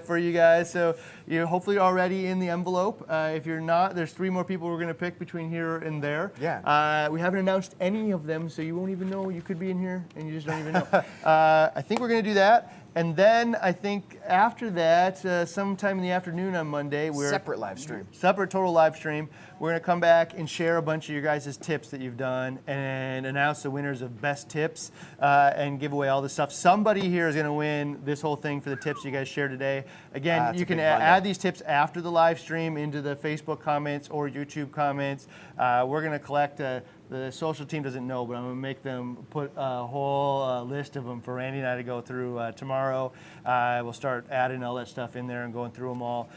for you guys. So you're hopefully already in the envelope. If you're not, there's 3 more people we're going to pick between here and there. Yeah. We haven't announced any of them, so you won't even know you could be in here, and you just don't even know. I think we're going to do that. And then I think after that, sometime in the afternoon on Monday, we're Separate live stream. Separate total live stream. We're gonna come back and share a bunch of your guys' tips that you've done and announce the winners of best tips and give away all this stuff. Somebody here is gonna win this whole thing for the tips you guys shared today. Again, you can add these tips after the live stream into the Facebook comments or YouTube comments. We're gonna collect the social team doesn't know, but I'm gonna make them put a whole list of them for Randy and I to go through tomorrow. We'll start adding all that stuff in there and going through them all.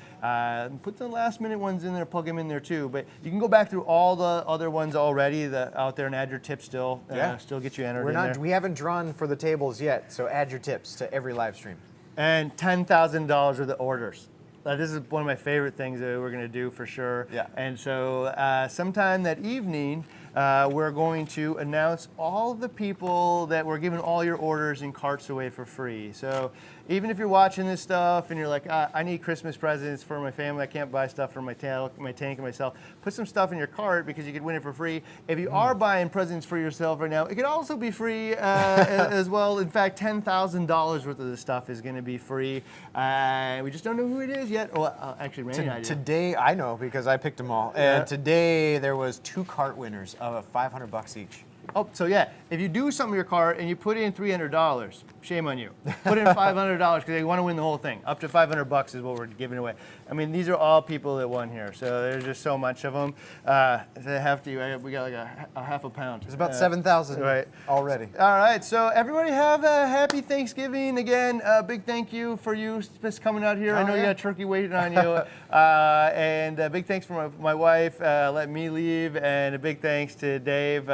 Put the last minute ones in there, plug them in there too. But you can go back through all the other ones already out there and add your tips still. Still get you entered in there. We haven't drawn for the tables yet, so add your tips to every live stream. And $10,000 worth of orders. This is one of my favorite things that we're going to do for sure. Yeah. And so sometime that evening, we're going to announce all of the people that we're giving all your orders and carts away for free. So even if you're watching this stuff and you're like, I need Christmas presents for my family, I can't buy stuff for my tank and myself, put some stuff in your cart because you could win it for free. If you are buying presents for yourself right now, it could also be free as well. In fact, $10,000 worth of this stuff is going to be free. We just don't know who it is yet. Well, actually, Randy and I do. Today, I know because I picked them all. And today there was 2 cart winners of $500 each. Oh, so yeah, if you do something with your cart and you put in $300, shame on you. Put in $500 because they want to win the whole thing. Up to $500 is what we're giving away. I mean, these are all people that won here, so there's just so much of them. We got like a half a pound. There's about 7,000 already. All right, so everybody have a happy Thanksgiving. Again, a big thank you for you just coming out here. I know you got a turkey waiting on you. And a big thanks for my wife letting me leave, and a big thanks to Dave.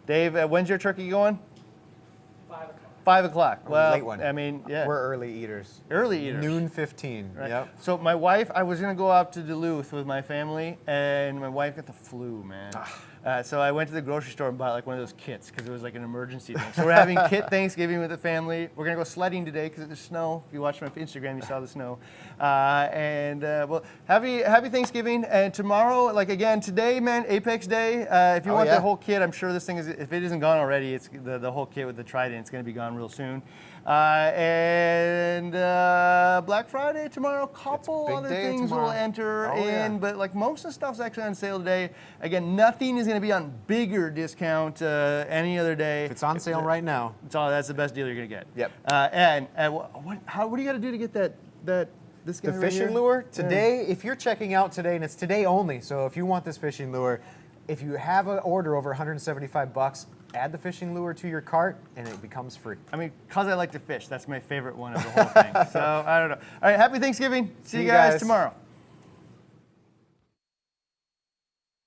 Dave, when's your turkey going? 5 o'clock. 5 o'clock. Well, late one. I mean, yeah. We're early eaters. Early eaters. Noon 15. Right. Yep. So my wife, I was gonna go out to Duluth with my family, and my wife got the flu, man. So I went to the grocery store and bought like one of those kits because it was like an emergency thing. So we're having kit Thanksgiving with the family. We're gonna go sledding today because there's snow. If you watched my Instagram, you saw the snow. Well, happy Thanksgiving. And tomorrow, like again, today, man, Apex Day. If you want the whole kit, I'm sure this thing is, if it isn't gone already, it's the whole kit with the Trident. It's gonna be gone real soon. Black Friday tomorrow, couple other things will enter in, but like most of the stuff's actually on sale today. Again, nothing is going to be on bigger discount any other day. If it's on sale right now, that's the best deal you're going to get. Yep. What do you got to do to get this guy the right fishing here? lure today? If you're checking out today, and it's today only, so if you want this fishing lure, if you have an order over $175, add the fishing lure to your cart, and it becomes free. I mean, because I like to fish, that's my favorite one of the whole thing. So I don't know. All right, happy Thanksgiving. See you guys tomorrow.